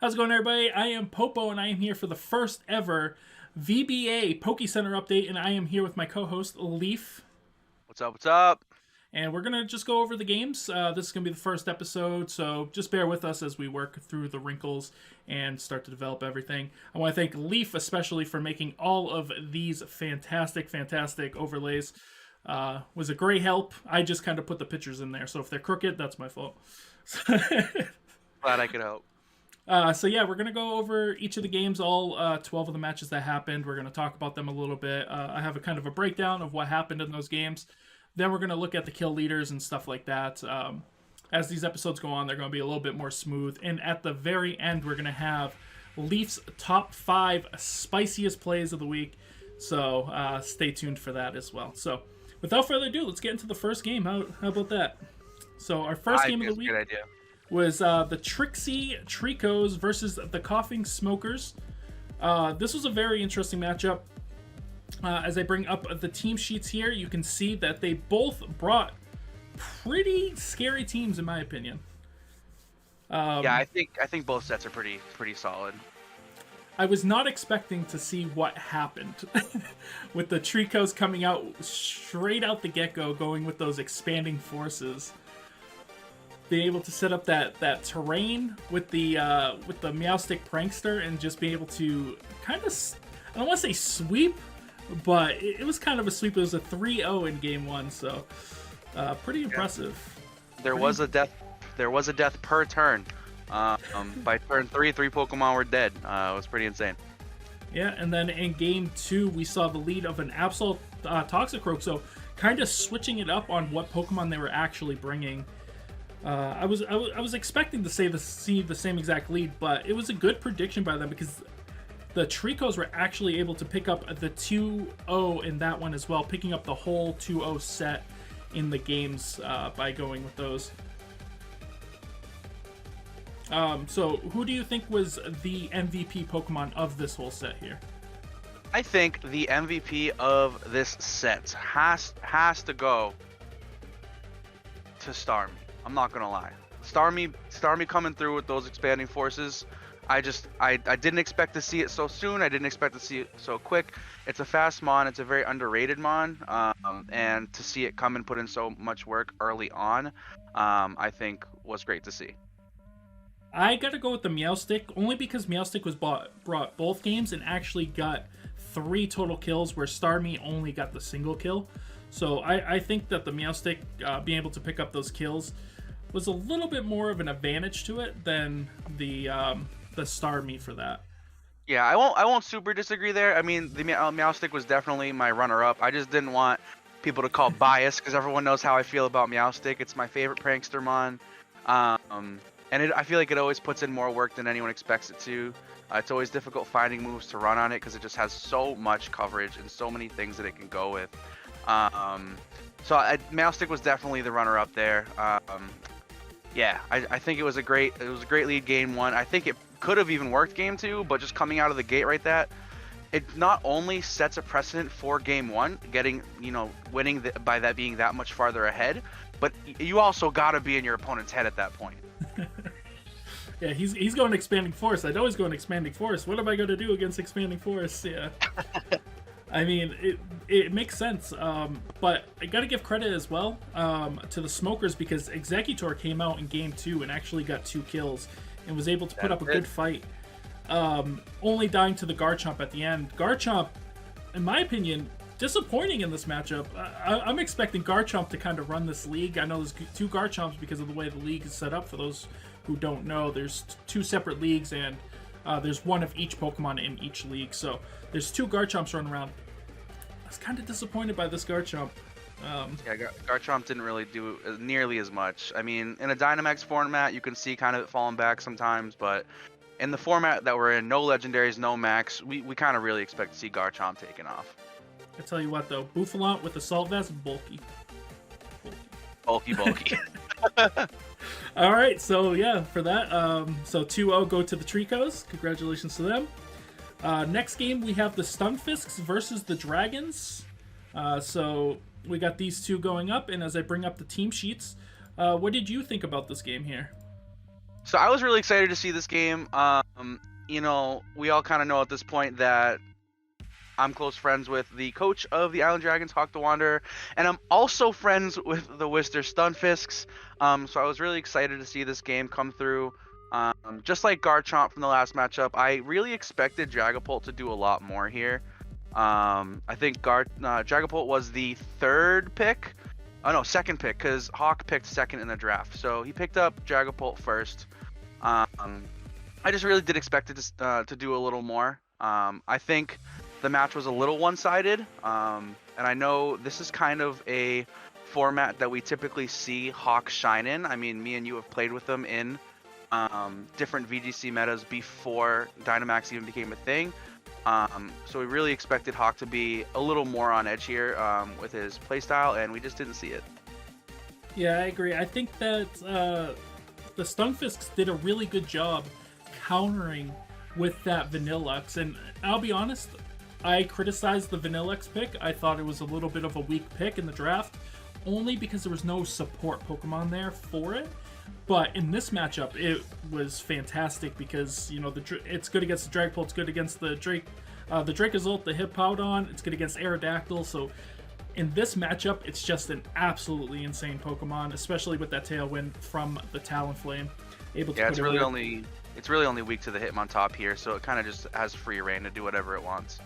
How's it going, everybody? I am Popo, and I am here for the first ever VBA Poke Center update, and I am here with my co-host, Leaf. What's up, what's up? And we're going to just go over the games. This is going to be the first episode, so just bear with us as we work through the wrinkles and start to develop everything. I want to thank Leaf especially for making all of these fantastic overlays. Was a great help. I just kind of put the pictures in there, so if they're crooked, that's my fault. Glad I could help. So yeah, we're going to go over each of the games, all 12 of the matches that happened. We're going to talk about them a little bit. I have a kind of a breakdown of what happened in those games. Then we're going to look at the kill leaders and stuff like that. As these episodes go on, they're going to be a little bit more smooth. And at the very end, we're going to have Leaf's top 5 spiciest plays of the week. So stay tuned for that as well. So without further ado, let's get into the first game. How about that? So our first game of the week was the Trixie Tricos versus the Coughing Smokers. This was a very interesting matchup. As I bring up the team sheets here, you can see that they both brought pretty scary teams, in my opinion. Yeah, I think both sets are pretty solid. I was not expecting to see what happened with the Tricos coming out straight out the get-go, going with those expanding forces. Being able to set up that terrain with the Meowstick Prankster and just being able to kind of, I don't want to say sweep, but it was kind of a sweep. It was a 3-0 in game 1, so pretty impressive. There was a death per turn. By turn 3 Pokemon were dead. It was pretty insane. Yeah, and then in game 2 we saw the lead of an Absol Toxicroak, so kind of switching it up on what Pokemon they were actually bringing. I was expecting to see the same exact lead, but it was a good prediction by them because the Tricos were actually able to pick up the 2-0 in that one as well, picking up the whole 2-0 set in the games by going with those. So who do you think was the MVP Pokemon of this whole set here? I think the MVP of this set has to go to Starmie. I'm not gonna lie. Starmie coming through with those expanding forces. I didn't expect to see it so soon. I didn't expect to see it so quick. It's a fast mon. It's a very underrated mon. And to see it come and put in so much work early on, I think was great to see. I gotta go with the Meowstick, only because Meowstick was brought both games and actually got 3 total kills, where Starmie only got the single kill. So I think that the Meowstick being able to pick up those kills was a little bit more of an advantage to it than the Starmie for that. Yeah, I won't super disagree there. I mean, the Meowstick was definitely my runner-up. I just didn't want people to call bias because everyone knows how I feel about Meowstick. It's my favorite prankster mon. And I feel like it always puts in more work than anyone expects it to. It's always difficult finding moves to run on it because it just has so much coverage and so many things that it can go with. So Meowstick was definitely the runner-up there. Yeah, I think it was a great lead game 1. I think it could have even worked game 2, but just coming out of the gate right that, it not only sets a precedent for game 1, winning by that being that much farther ahead, but you also gotta be in your opponent's head at that point. Yeah, he's going expanding force. I know he's going expanding force. What am I going to do against expanding force? Yeah. I mean, it makes sense, but I gotta give credit as well to the Smokers, because Executor came out in game 2 and actually got 2 kills and was able to put up a good fight, only dying to the Garchomp at the end. Garchomp, in my opinion, disappointing in this matchup. I'm expecting Garchomp to kind of run this league. I know there's 2 Garchomps because of the way the league is set up. For those who don't know, there's 2 separate leagues, and there's 1 of each Pokemon in each league. So there's 2 Garchomps running around. I was kind of disappointed by this Garchomp. Yeah, Garchomp didn't really do nearly as much. I mean, in a Dynamax format, you can see kind of it falling back sometimes, but in the format that we're in, no legendaries, no max, we kind of really expect to see Garchomp taking off. I tell you what, though, Bouffalant with Assault Vest, bulky. Bulky. All right, so yeah, for that, so 2-0 go to the Tricos. Congratulations to them. Next game, we have the Stunfisks versus the Dragons. So we got these 2 going up, and as I bring up the team sheets, what did you think about this game here? So I was really excited to see this game. You know, we all kind of know at this point that I'm close friends with the coach of the Island Dragons, Hawk the Wanderer, and I'm also friends with the Worcester Stunfisks. So I was really excited to see this game come through. Just like Garchomp from the last matchup, I really expected Dragapult to do a lot more here. I think Dragapult was the third pick. Oh no, second pick, because Hawk picked second in the draft. So he picked up Dragapult first. I just really did expect it to do a little more. I think the match was a little one-sided, and I know this is kind of a format that we typically see Hawk shine in. I mean, me and you have played with them in different VGC metas before Dynamax even became a thing. So we really expected Hawk to be a little more on edge here with his playstyle, and we just didn't see it. Yeah, I agree. I think that the Stunfisks did a really good job countering with that Vanillux, and I'll be honest, I criticized the Vanillux pick. I thought it was a little bit of a weak pick in the draft, only because there was no support Pokemon there for it. But in this matchup, it was fantastic because, you know, it's good against the Dragapult, it's good against the Dracozolt, the Hippowdon, it's good against Aerodactyl. So in this matchup, it's just an absolutely insane Pokemon, especially with that Tailwind from the Talonflame. Able to Yeah, it's really only weak to the Hitmontop here, so it kind of just has free reign to do whatever it wants.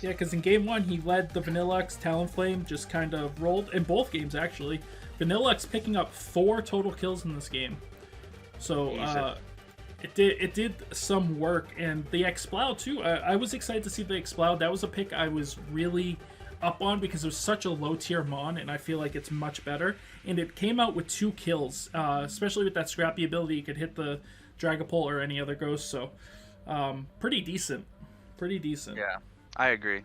Yeah, because in game one, he led the Vanillux, Talonflame just kind of rolled, in both games actually. Vanillux picking up 4 total kills in this game. So it did some work, and the Exploud too. I was excited to see the Exploud. That was a pick I was really up on because it was such a low tier Mon, and I feel like it's much better. And it came out with 2 kills, especially with that Scrappy ability. You could hit the Dragapult or any other ghost, so pretty decent. Pretty decent. Yeah, I agree.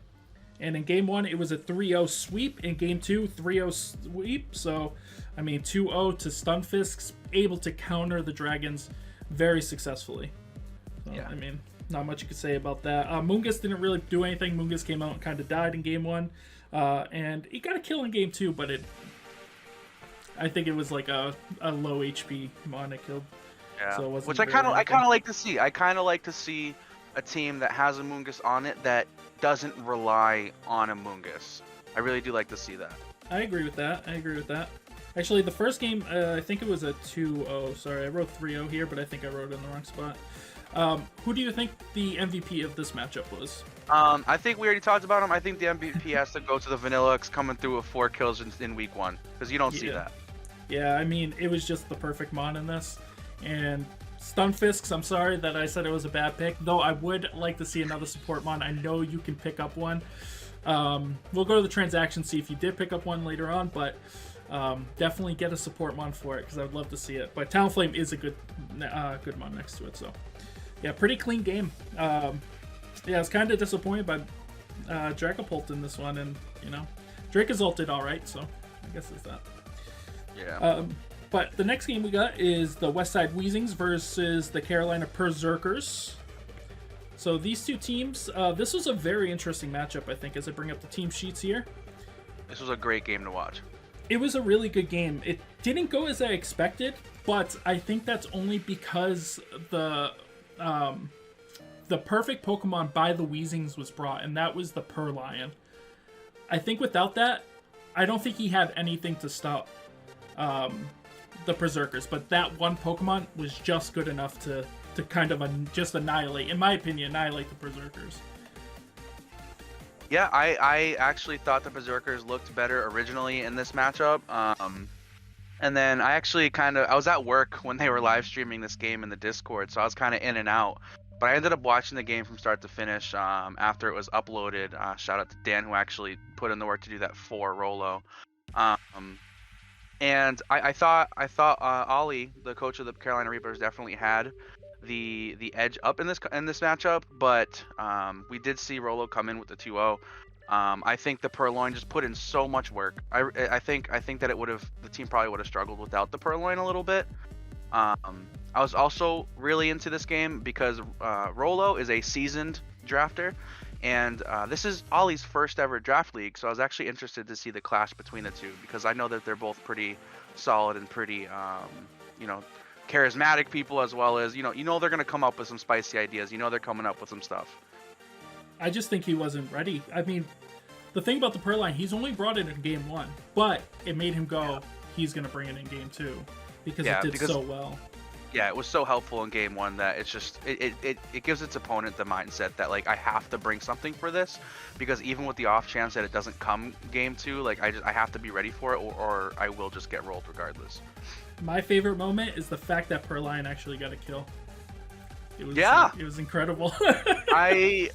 And in game 1, it was a 3-0 sweep. In game 2, 3-0 sweep. So, I mean, 2-0 to Stunfisks, able to counter the Dragons very successfully. So, yeah. I mean, not much you could say about that. Moongus didn't really do anything. Moongus came out and kind of died in game 1. And he got a kill in game 2, but I think it was like a low HP Mon it killed. Yeah, so it wasn't which I kind of like to see. I kind of like to see a team that has a Moongus on it that doesn't rely on a Moongus. I really do like to see that. I agree with that. Actually, the first game, I think it was a 2-0. Sorry, I wrote 3-0 here, but I think I wrote it in the wrong spot. Who do you think the MVP of this matchup was? I think we already talked about him. I think the MVP has to go to the Vanillux coming through with 4 kills in week 1, because you don't see that. Yeah, I mean, it was just the perfect Mon in this. And Stunfisks, I'm sorry that I said it was a bad pick, though I would like to see another support Mon. I know you can pick up one. We'll go to the transaction, see if you did pick up one later on, but definitely get a support Mon for it, because I would love to see it. But Talonflame is a good Mon next to it, so yeah, pretty clean game. Yeah, I was kind of disappointed by Dragapult in this one, and, you know, Dracozolt did alright, so I guess it's that. Yeah. But the next game we got is the Westside Weezings versus the Carolina Berserkers. So these two teams, this was a very interesting matchup, I think, as I bring up the team sheets here. This was a great game to watch. It was a really good game. It didn't go as I expected, but I think that's only because the perfect Pokemon by the Weezings was brought, and that was the Purrlion. I think without that, I don't think he had anything to stop the Berserkers, but that one Pokemon was just good enough to kind of just annihilate, in my opinion, annihilate the Berserkers. Yeah, I actually thought the Berserkers looked better originally in this matchup. And then I actually I was at work when they were live streaming this game in the Discord, so I was kind of in and out. But I ended up watching the game from start to finish after it was uploaded. Shout out to Dan, who actually put in the work to do that for Rolo. And I thought Ollie, the coach of the Carolina Reapers, definitely had the edge up in this matchup, but we did see Rolo come in with the 2-0. I think the Purrloin just put in so much work. I think that the team probably would have struggled without the Purrloin a little bit. I was also really into this game because Rolo is a seasoned drafter, and this is Ollie's first ever draft league, so I was actually interested to see the clash between the two, because I know that they're both pretty solid and pretty, charismatic people, as well as you know they're gonna come up with some spicy ideas. You know they're coming up with some stuff. I just think he wasn't ready. I mean, the thing about the Purrloin, he's only brought it in game 1, but it made him go, he's going to bring it in game 2 because it did so well. Yeah, it was so helpful in game 1 that it's just it gives its opponent the mindset that like I have to bring something for this, because even with the off chance that it doesn't come game 2, like I have to be ready for it, or I will just get rolled regardless. My favorite moment is the fact that Purrloin actually got a kill. It was incredible. I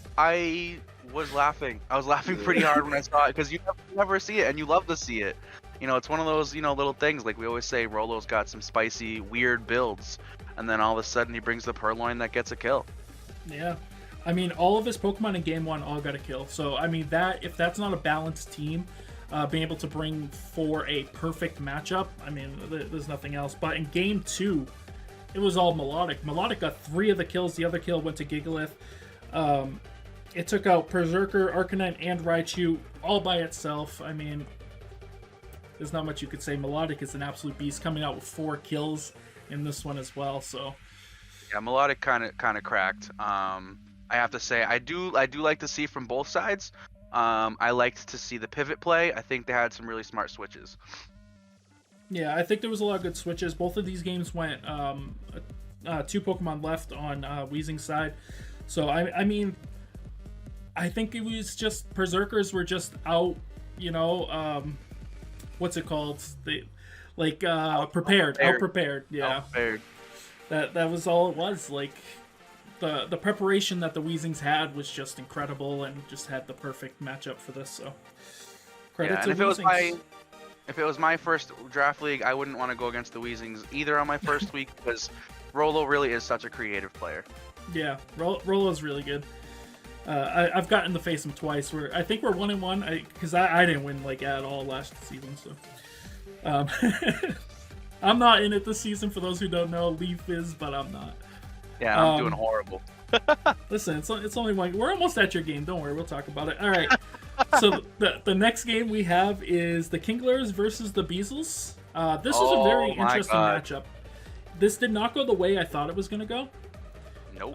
was laughing. I was laughing pretty hard when I saw it, because you never see it, and you love to see it. You know, it's one of those, little things. Like we always say, Rolo's got some spicy, weird builds, and then all of a sudden he brings the Purrloin that gets a kill. Yeah. I mean, all of his Pokemon in game 1 all got a kill. So, I mean, if that's not a balanced team, being able to bring for a perfect matchup, I mean, there's nothing else. But in game 2, it was all Melodic. Melodic got 3 of the kills. The other kill went to Gigalith. It took out Berserker, Arcanine, and Raichu all by itself. I mean, there's not much you could say. Melodic is an absolute beast, coming out with 4 kills in this one as well. So, yeah, Melodic kind of cracked. I have to say, I do like to see from both sides. I liked to see the pivot play. I think they had some really smart switches. Yeah, I think there was a lot of good switches. Both of these games went 2 Pokemon left on Weezing's side. So, I mean, I think it was just Berserkers were just out, what's it called? Prepared. Out prepared. Yeah. Out-prepared. That was all it was. Like, the preparation that the Weezings had was just incredible, and just had the perfect matchup for this. So, credit to Weezings. If it was my first draft league, I wouldn't want to go against the Weezings either on my first week, because Rolo really is such a creative player. Yeah, Rolo's really good. I've gotten to face him twice. I think we're 1-1 because I didn't win at all last season. So I'm not in it this season. For those who don't know, Leaf is, but I'm not. Yeah, I'm doing horrible. Listen, it's only one. We're almost at your game. Don't worry, we'll talk about it. All right. So the next game we have is the Kinglers versus the Beezles. This is a very interesting matchup. This did not go the way I thought it was going to go. Nope.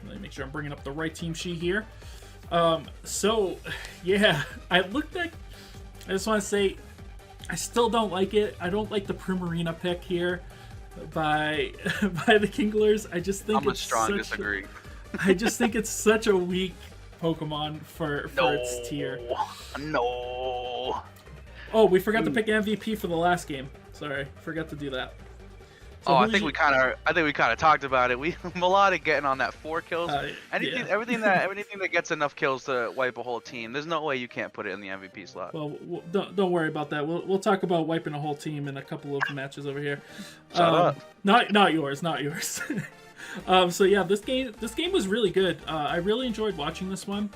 Let me make sure I'm bringing up the right team sheet here. So, yeah, I just want to say, I still don't like it. I don't like the Primarina pick here by the Kinglers. I just think I'm a strong disagree. I just think it's such a weak Pokemon for its tier. No. Oh, we forgot to pick MVP for the last game. Sorry, forgot to do that. So I think we kind of talked about it. Melodic getting on that 4 kills. Everything that gets enough kills to wipe a whole team. There's no way you can't put it in the MVP slot. Well, don't worry about that. We'll talk about wiping a whole team in a couple of matches over here. Shut up. Not yours. So yeah, this game was really good. I really enjoyed watching this one.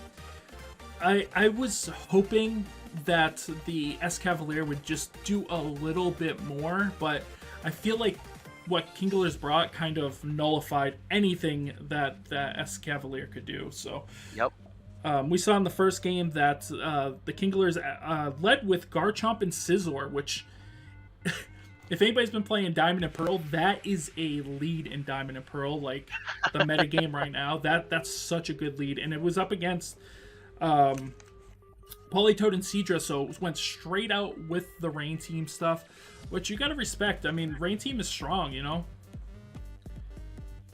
I was hoping that the Escavalier would just do a little bit more, but I feel like what Kinglers brought kind of nullified anything that Escavalier could do. So, yep. We saw in the first game that the Kinglers led with Garchomp and Scizor, which, if anybody's been playing Diamond and Pearl, that is a lead in Diamond and Pearl, like the meta game right now. That's such a good lead, and it was up against Politoed and Seadra, so it went straight out with the Rain Team stuff, which you gotta respect. I mean, Rain Team is strong,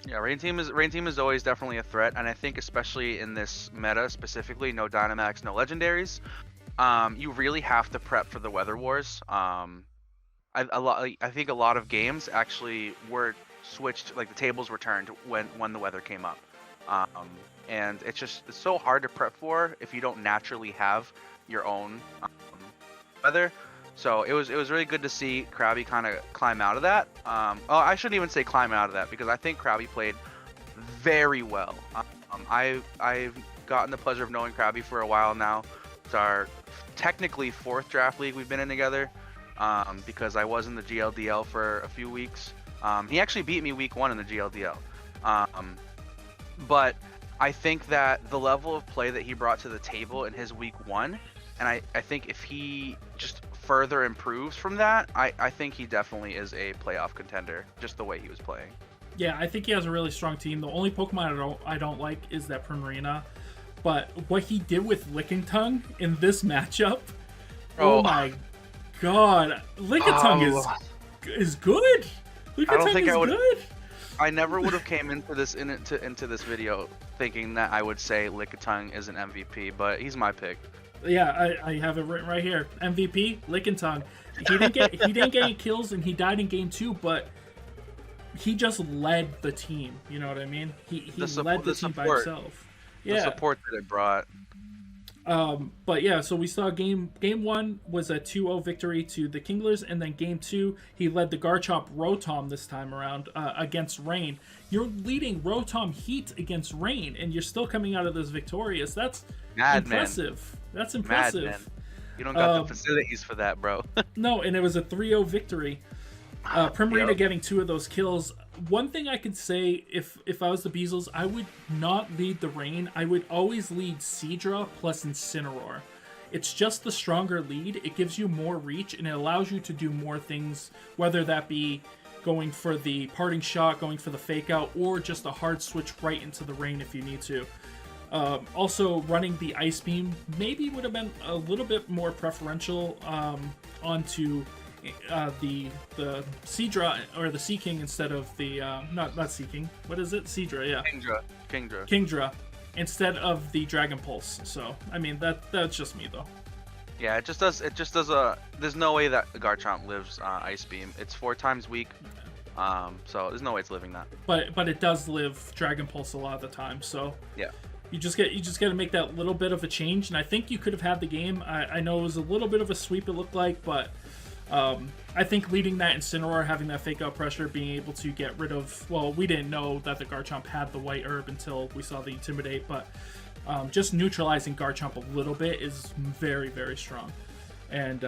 Yeah, Rain Team is always definitely a threat, and I think especially in this meta specifically, no Dynamax, no Legendaries, you really have to prep for the Weather Wars. I think a lot of games actually were switched, like the tables were turned when the weather came up, and it's so hard to prep for if you don't naturally have your own weather. So it was really good to see Krabby kind of climb out of that. I shouldn't even say climb out of that, because I think Krabby played very well. I've gotten the pleasure of knowing Krabby for a while now. It's our technically 4th draft league we've been in together, because I was in the GLDL for a few weeks. He actually beat me week 1 in the GLDL. But I think that the level of play that he brought to the table in his week 1, and I think if he just further improves from that, I think he definitely is a playoff contender, just the way he was playing. Yeah, I think he has a really strong team. The only Pokemon I don't like is that Primarina. But what he did with Lickitung in this matchup, oh my god, Lickitung is good. Lickitung is good. I never would have came into this into this video thinking that I would say Lickitung is an MVP, but he's my pick. Yeah, I have it written right here. MVP, Lickitung. He didn't get any kills and he died in game 2, but he just led the team. You know what I mean? He led the team by himself. Yeah. The support that it brought. But yeah, so we saw game 1 was a 2-0 victory to the Kinglers, and then game 2 he led the Garchomp Rotom this time around against Rain. You're leading Rotom Heat against Rain, and you're still coming out of this victorious. That's impressive. Man. That's impressive. Man. You don't got the facilities for that, bro. No, and it was a 3-0 victory. Primarina getting 2 of those kills. One thing I could say, if I was the Beezles, I would not lead the Rain. I would always lead Seadra plus Incineroar. It's just the stronger lead. It gives you more reach, and it allows you to do more things, whether that be going for the parting shot, going for the fake out, or just a hard switch right into the Rain if you need to. Also, running the Ice Beam maybe would have been a little bit more preferential onto the Seadra or the Sea King instead of the not Sea King. What is it? Seadra, yeah. Kingdra instead of the Dragon Pulse. So I mean that's just me though. Yeah, it just does a. There's no way that the Garchomp lives Ice Beam. It's 4 times weak. So there's no way it's living that. But it does live Dragon Pulse a lot of the time. So yeah. You just got to make that little bit of a change, and I think you could have had the game. I know it was a little bit of a sweep it looked like, but I think leading that Incineroar, having that fake out pressure, being able to get rid of, well, we didn't know that the Garchomp had the white herb until we saw the Intimidate, but just neutralizing Garchomp a little bit is very, very strong. And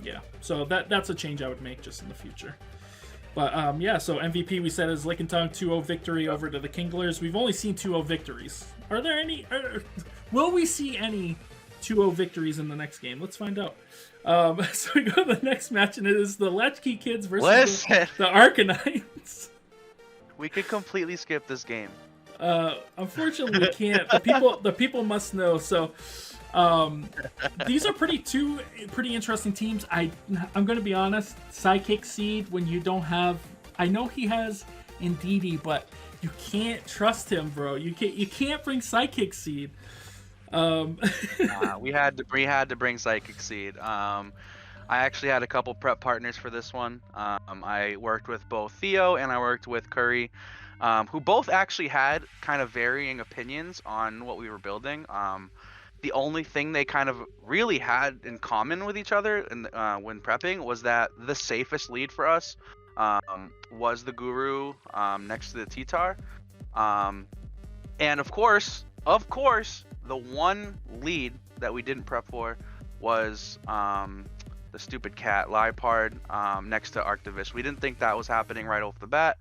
yeah, so that's a change I would make just in the future. But yeah, so MVP we said is Lickitung 2-0 victory over to the Kinglers. We've only seen 2-0 victories. Are there any? Will we see any 2-0 victories in the next game? Let's find out. So we go to the next match, and it is the Latchkey Kids versus the Arcanites. We could completely skip this game. Unfortunately, we can't. The people must know. So these are two pretty interesting teams. I'm going to be honest. Psychic Seed, when you don't have, I know he has Indeedee, but you can't trust him, bro. You can't bring Psychic Seed. We had to bring Psychic Seed. I actually had a couple prep partners for this one. I worked with both Theo and I worked with Curry, who both actually had kind of varying opinions on what we were building. The only thing they kind of really had in common with each other when prepping was that the safest lead for us was the Guru next to the T-Tar. And of course, the one lead that we didn't prep for was the stupid cat, Liepard, next to Arctivish. We didn't think that was happening right off the bat.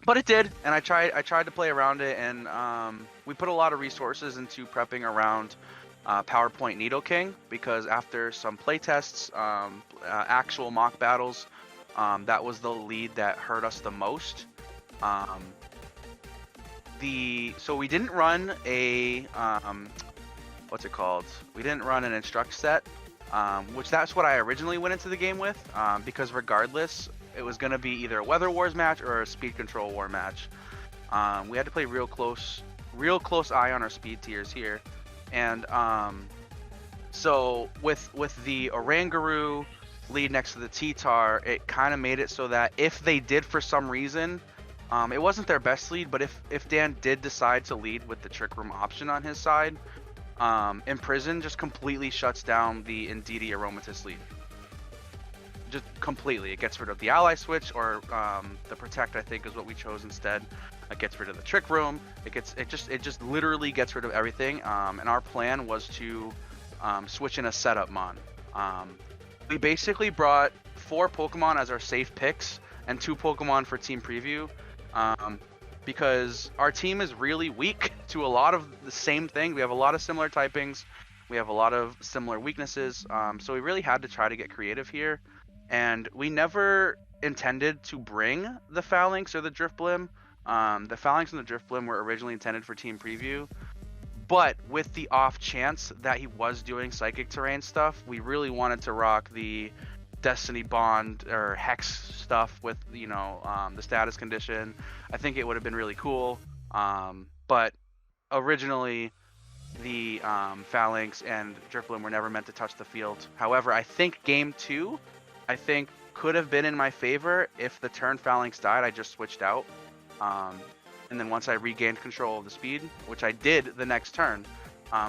But it did, and I tried to play around it, and we put a lot of resources into prepping around PowerPoint Nidoking, because after some playtests, actual mock battles, that was the lead that hurt us the most. So we didn't run a what's it called? We didn't run an instruct set, which that's what I originally went into the game with, because regardless, it was going to be either a Weather Wars match or a Speed Control War match. We had to play real close eye on our speed tiers here, and so with the Oranguru lead next to the T-Tar, it kind of made it so that if they did for some reason, it wasn't their best lead, but if Dan did decide to lead with the Trick Room option on his side, Imprison just completely shuts down the Indeedee Aromatisse lead. Just completely. It gets rid of the ally switch, or the Protect, I think is what we chose instead. It gets rid of the Trick Room. It just literally gets rid of everything. And our plan was to switch in a setup mon. We basically brought 4 Pokemon as our safe picks and 2 Pokemon for team preview, because our team is really weak to a lot of the same thing. We have a lot of similar typings. We have a lot of similar weaknesses, so we really had to try to get creative here. And we never intended to bring the Phalanx or the Drift Blim. The Phalanx and the Drift Blim were originally intended for Team Preview. But with the off chance that he was doing Psychic Terrain stuff, we really wanted to rock the Destiny Bond or Hex stuff with, you know, the status condition. I think it would have been really cool. But originally, the Phalanx and Drifblim were never meant to touch the field. However, I think game 2, could have been in my favor if the turn Phalanx died. I just switched out. And then once I regained control of the speed, which I did the next turn,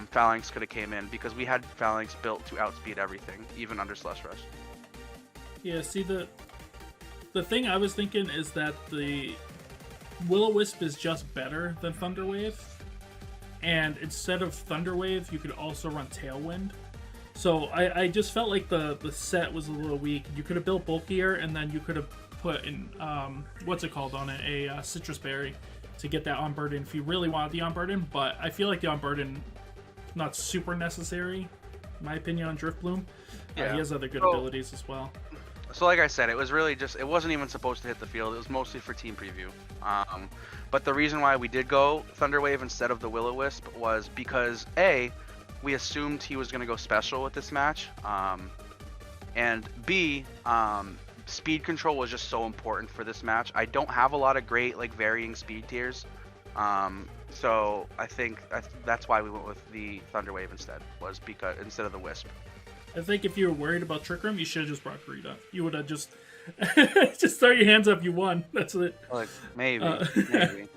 Phalanx could have came in because we had Phalanx built to outspeed everything, even under Slush Rush. Yeah, see, the thing I was thinking is that the Will-O-Wisp is just better than Thunderwave. And instead of Thunderwave, you could also run Tailwind. So I just felt like the set was a little weak. You could have built bulkier, and then you could have put in, what's it called on it? A Citrus Berry to get that on-burden if you really wanted the on-burden. But I feel like the on-burden not super necessary, in my opinion, on Driftbloom. Yeah. He has other good abilities as well. So like I said, it was really just, it wasn't even supposed to hit the field. It was mostly for team preview. But the reason why we did go Thunderwave instead of the Will-O-Wisp was because A, we assumed he was going to go special with this match. And B, speed control was just so important for this match. I don't have a lot of great like varying speed tiers. So I think that's why we went with the Thunderwave instead, was because instead of the Wisp. I think if you were worried about Trick Room, you should have just brought Garita. You would have just just throw your hands up. You won. That's it. Like maybe, maybe.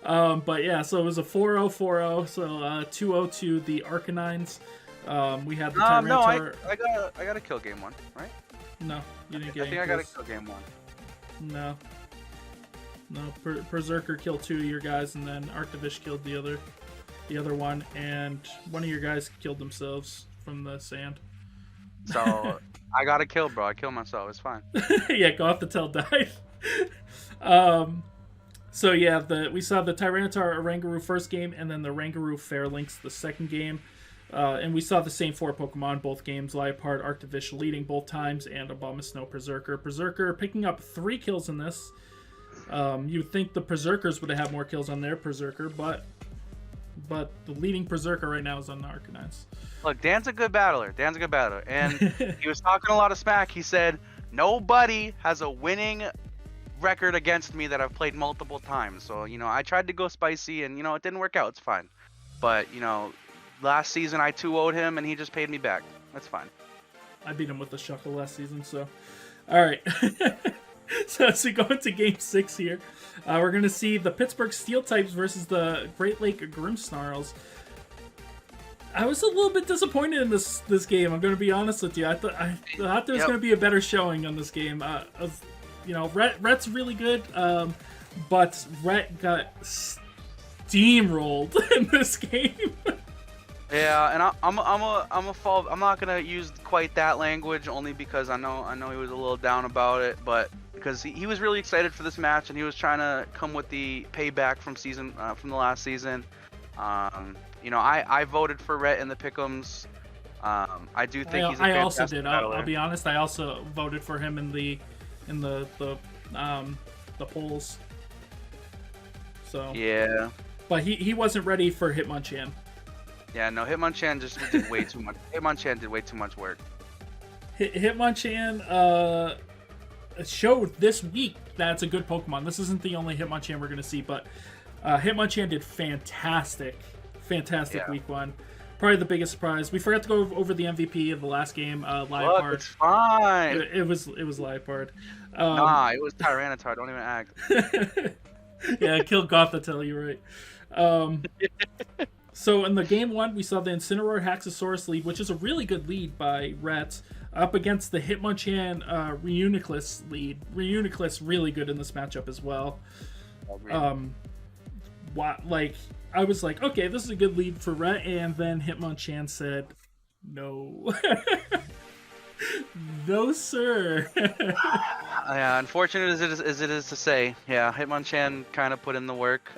But yeah, so it was a 4-0-4-0. So 2-0 to the Arcanines. We had the Tyranitar. No, I got to kill game 1, right? No, you didn't get. I think I got to kill game 1. No. Berserker killed 2 of your guys, and then Arctivish killed the other one, and one of your guys killed themselves from the sand. So I got to kill, bro. I killed myself. It's fine. Yeah, Gothitelle died. So yeah, we saw the Tyranitar Oranguru first game, and then the Oranguru Phalanx the second game. And we saw the same 4 Pokemon both games. Liepard, Arctivish leading both times, and Abomasnow Berserker. Berserker picking up 3 kills in this. You'd think the Berserkers would have had more kills on their Berserker, but the leading Berserker right now is on the Arcanines. Look, Dan's a good battler. And he was talking a lot of smack. He said, nobody has a winning record against me that I've played multiple times. So, you know, I tried to go spicy, and, you know, it didn't work out. It's fine. But, you know, last season I 2-0'd him, and he just paid me back. That's fine. I beat him with a Shuckle last season, so... Alright. So as we go into Game 6 here, we're going to see the Pittsburgh Steel types versus the Great Lake Grimmsnarls. I was a little bit disappointed in this game, I'm going to be honest with you. I thought there was going to be a better showing on this game. You know, Rhett's really good, but Rhett got steamrolled in this game. Yeah, and I'm not gonna use quite that language, only because I know he was a little down about it, but because he was really excited for this match, and he was trying to come with the payback from the last season. You know, I voted for Rhett in the pick'ems. I do think he's a fantastic I also did. battler. I'll be honest. I also voted for him in the polls. So yeah, but he wasn't ready for Hitmonchan. Yeah, no, Hitmonchan just did way too much. Hitmonchan did way too much work. Hitmonchan showed this week that it's a good Pokemon. This isn't the only Hitmonchan we're going to see, but Hitmonchan did fantastic week 1. Probably the biggest surprise. We forgot to go over the MVP of the last game, Liepard. Look, it's fine. It was Liepard. Nah, it was Tyranitar. Don't even act. Yeah, kill Gothitelle, you're right. So in the game 1, we saw the Incineroar Haxosaurus lead, which is a really good lead by Rhett, up against the Hitmonchan Reuniclus lead. Reuniclus really good in this matchup as well. I was like, okay, this is a good lead for Rhett, and then Hitmonchan said, no. No, sir. Yeah, unfortunate as it is to say, yeah, Hitmonchan kind of put in the work.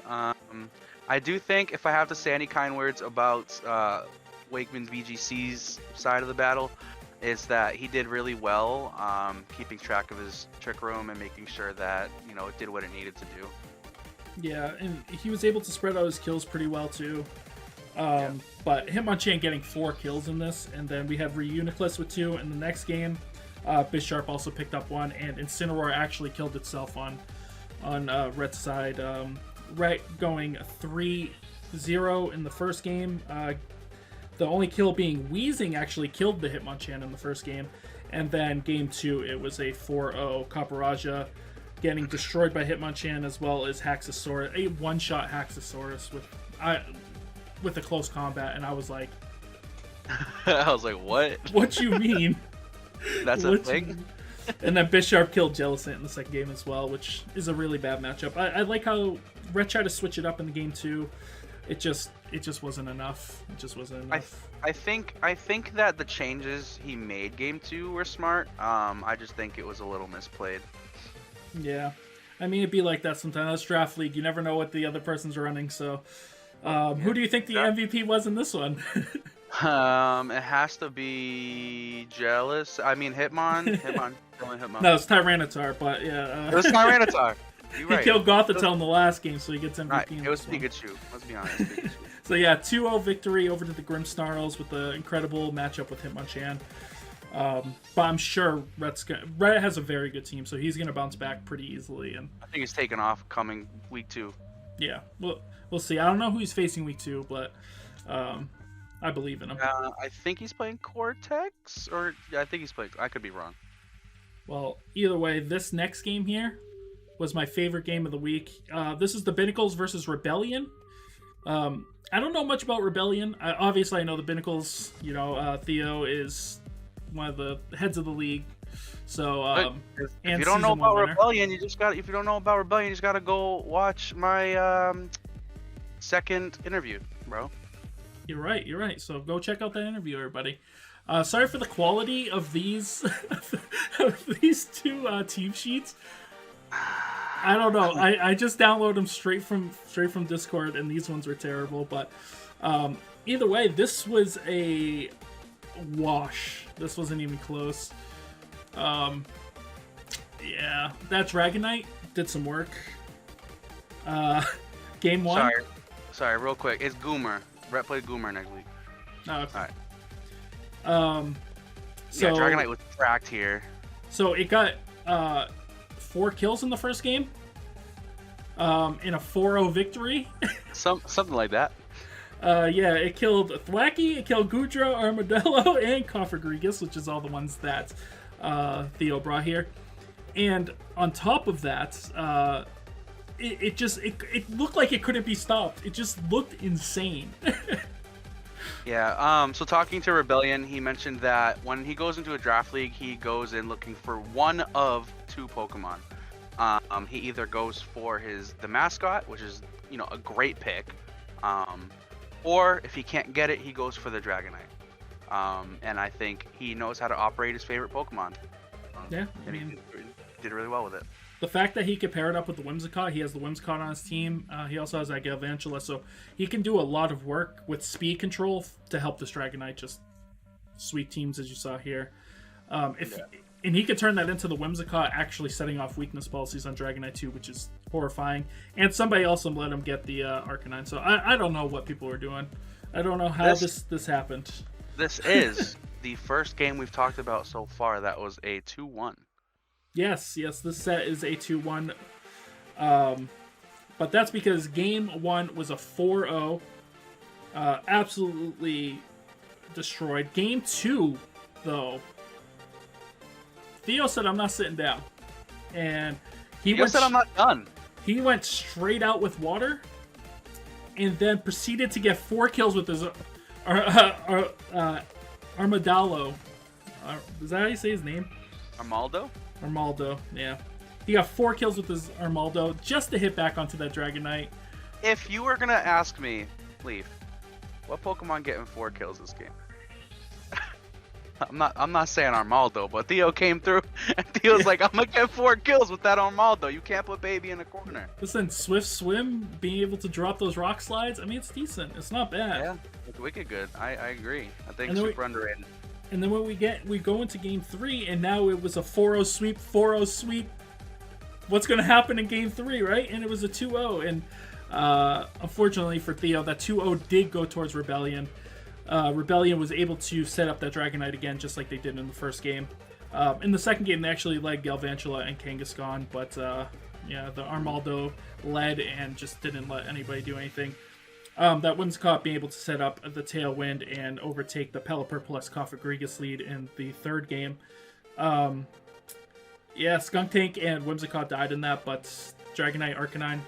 I do think, if I have to say any kind words about Wakeman VGC's side of the battle, is that he did really well keeping track of his trick room and making sure that, you know, it did what it needed to do. Yeah, and he was able to spread out his kills pretty well too. But Hitmonchan getting 4 kills in this, and then we have Reuniclus with 2 in the next game. Bisharp also picked up 1, and Incineroar actually killed itself on Red's side. Red going 3-0 in the first game. The only kill being Weezing actually killed the Hitmonchan in the first game. And then game 2, it was a 4-0 Kaparaja getting destroyed by Hitmonchan, as well as Haxosaurus, a one-shot Haxosaurus with a close combat. And I was like... I was like, what? What you mean? That's a thing? And then Bisharp killed Jellicent in the second game as well, which is a really bad matchup. I like how Red tried to switch it up in the game 2. It just wasn't enough. It just wasn't enough. I think that the changes he made game 2 were smart. I just think it was a little misplayed. Yeah. I mean, it'd be like that sometimes. That's Draft League. You never know what the other person's running, so... Who do you think the MVP was in this one? It has to be Hitmon. Hitmon. No, it's Tyranitar, but yeah. It was Tyranitar. You're right. He killed Gothitelle in the last game, so he gets MVP. Right. It was Pikachu. Let's be honest. Pikachu. So yeah, 2-0 victory over to the Grimmsnarls with the incredible matchup with Hitmonchan. But I'm sure Red has a very good team, so he's gonna bounce back pretty easily. And I think he's taking off coming week 2. Yeah, we'll see. I don't know who he's facing week 2, but I believe in him. I think he's playing Cortex, or I think he's playing. I could be wrong. Well, either way, this next game here was my favorite game of the week. This is the Binnacles versus Rebellion. I don't know much about Rebellion. Obviously, I know the Binnacles. You know, Theo is one of the heads of the league. So, if you don't know about Rebellion, you just gotta go watch my second interview, bro. You're right. So go check out that interview, everybody. Sorry for the quality of these two team sheets. I don't know. I just downloaded them straight from Discord, and these ones were terrible. But either way, this was a wash. This wasn't even close. Yeah, that Dragonite did some work. Game 1. Sorry, real quick. It's Goomer. Brett played Goomer next week. Oh, okay. All right. So Dragonite was tracked here. So it got 4 kills in the first game. In a 4-0 victory. Something like that. Yeah, it killed Thwacky, it killed Goodra, Armadillo, and Cofagrigus, which is all the ones that Theo brought here. And on top of that, it looked like it couldn't be stopped. It just looked insane. Yeah, so talking to Rebellion, he mentioned that when he goes into a draft league, he goes in looking for one of 2 Pokemon. He either goes for the mascot, which is, you know, a great pick, or if he can't get it, he goes for the Dragonite. And I think he knows how to operate his favorite Pokemon. Yeah, and he did really well with it. The fact that he could pair it up with the Whimsicott, he has the Whimsicott on his team. He also has that Galvantula, so he can do a lot of work with speed control to help this Dragonite just sweep teams, as you saw here. And he could turn that into the Whimsicott actually setting off weakness policies on Dragonite too, which is horrifying. And somebody also let him get the Arcanine, so I don't know what people were doing. I don't know how this happened. This is the first game we've talked about so far that was a 2-1. Yes, this set is a 2-1. But that's because game 1 was a 4-0. Absolutely destroyed. Game 2, though, Theo said, "I'm not sitting down." And Theo said, "I'm not done." He went straight out with water and then proceeded to get 4 kills with his Armadillo. Is that how you say his name? Armaldo, yeah. He got 4 kills with his Armaldo just to hit back onto that Dragonite. If you were gonna ask me, Leaf, what Pokemon getting 4 kills this game? I'm not saying Armaldo, but Theo came through and Theo's like, I'm gonna get 4 kills with that Armaldo. You can't put baby in a corner. Listen, Swift Swim, being able to drop those rock slides, I mean, it's decent. It's not bad. Yeah, wicked good. I agree. I think And then super underrated. And then we go into game 3, and now it was a 4-0 sweep, 4-0 sweep. What's going to happen in game 3, right? And it was a 2-0. And unfortunately for Theo, that 2-0 did go towards Rebellion. Rebellion was able to set up that Dragon Knight again, just like they did in the first game. In the second game, they actually led Galvantula and Kangaskhan, but yeah, the Armaldo led and just didn't let anybody do anything. That Whimsicott being able to set up the Tailwind and overtake the Pelipper plus Koffagrigus lead in the third game. Yeah, Skunk Tank and Whimsicott died in that, but Dragonite, Arcanine,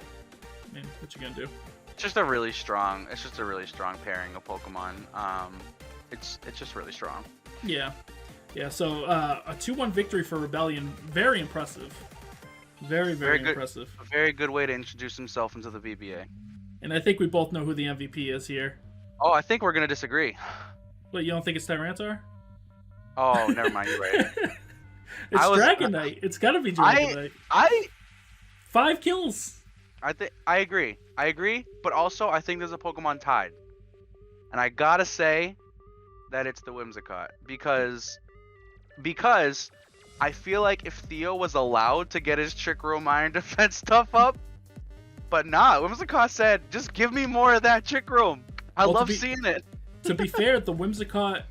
man, what you gonna do? It's just a really strong pairing of Pokemon. It's just really strong. Yeah. Yeah, so a 2-1 victory for Rebellion. Very impressive. Very good, impressive. A very good way to introduce himself into the VBA. And I think we both know who the MVP is here. Oh, I think we're going to disagree. What, you don't think it's Tyranitar? Oh, never mind. You're right. It's Dragonite. It's got to be Dragonite. 5 kills. I agree. But also, I think there's a Pokemon tied. And I got to say that it's the Whimsicott. Because I feel like if Theo was allowed to get his Trick Room Iron Defense stuff up, but nah, Whimsicott said, just give me more of that Trick Room. I love seeing it. To be fair, the Whimsicott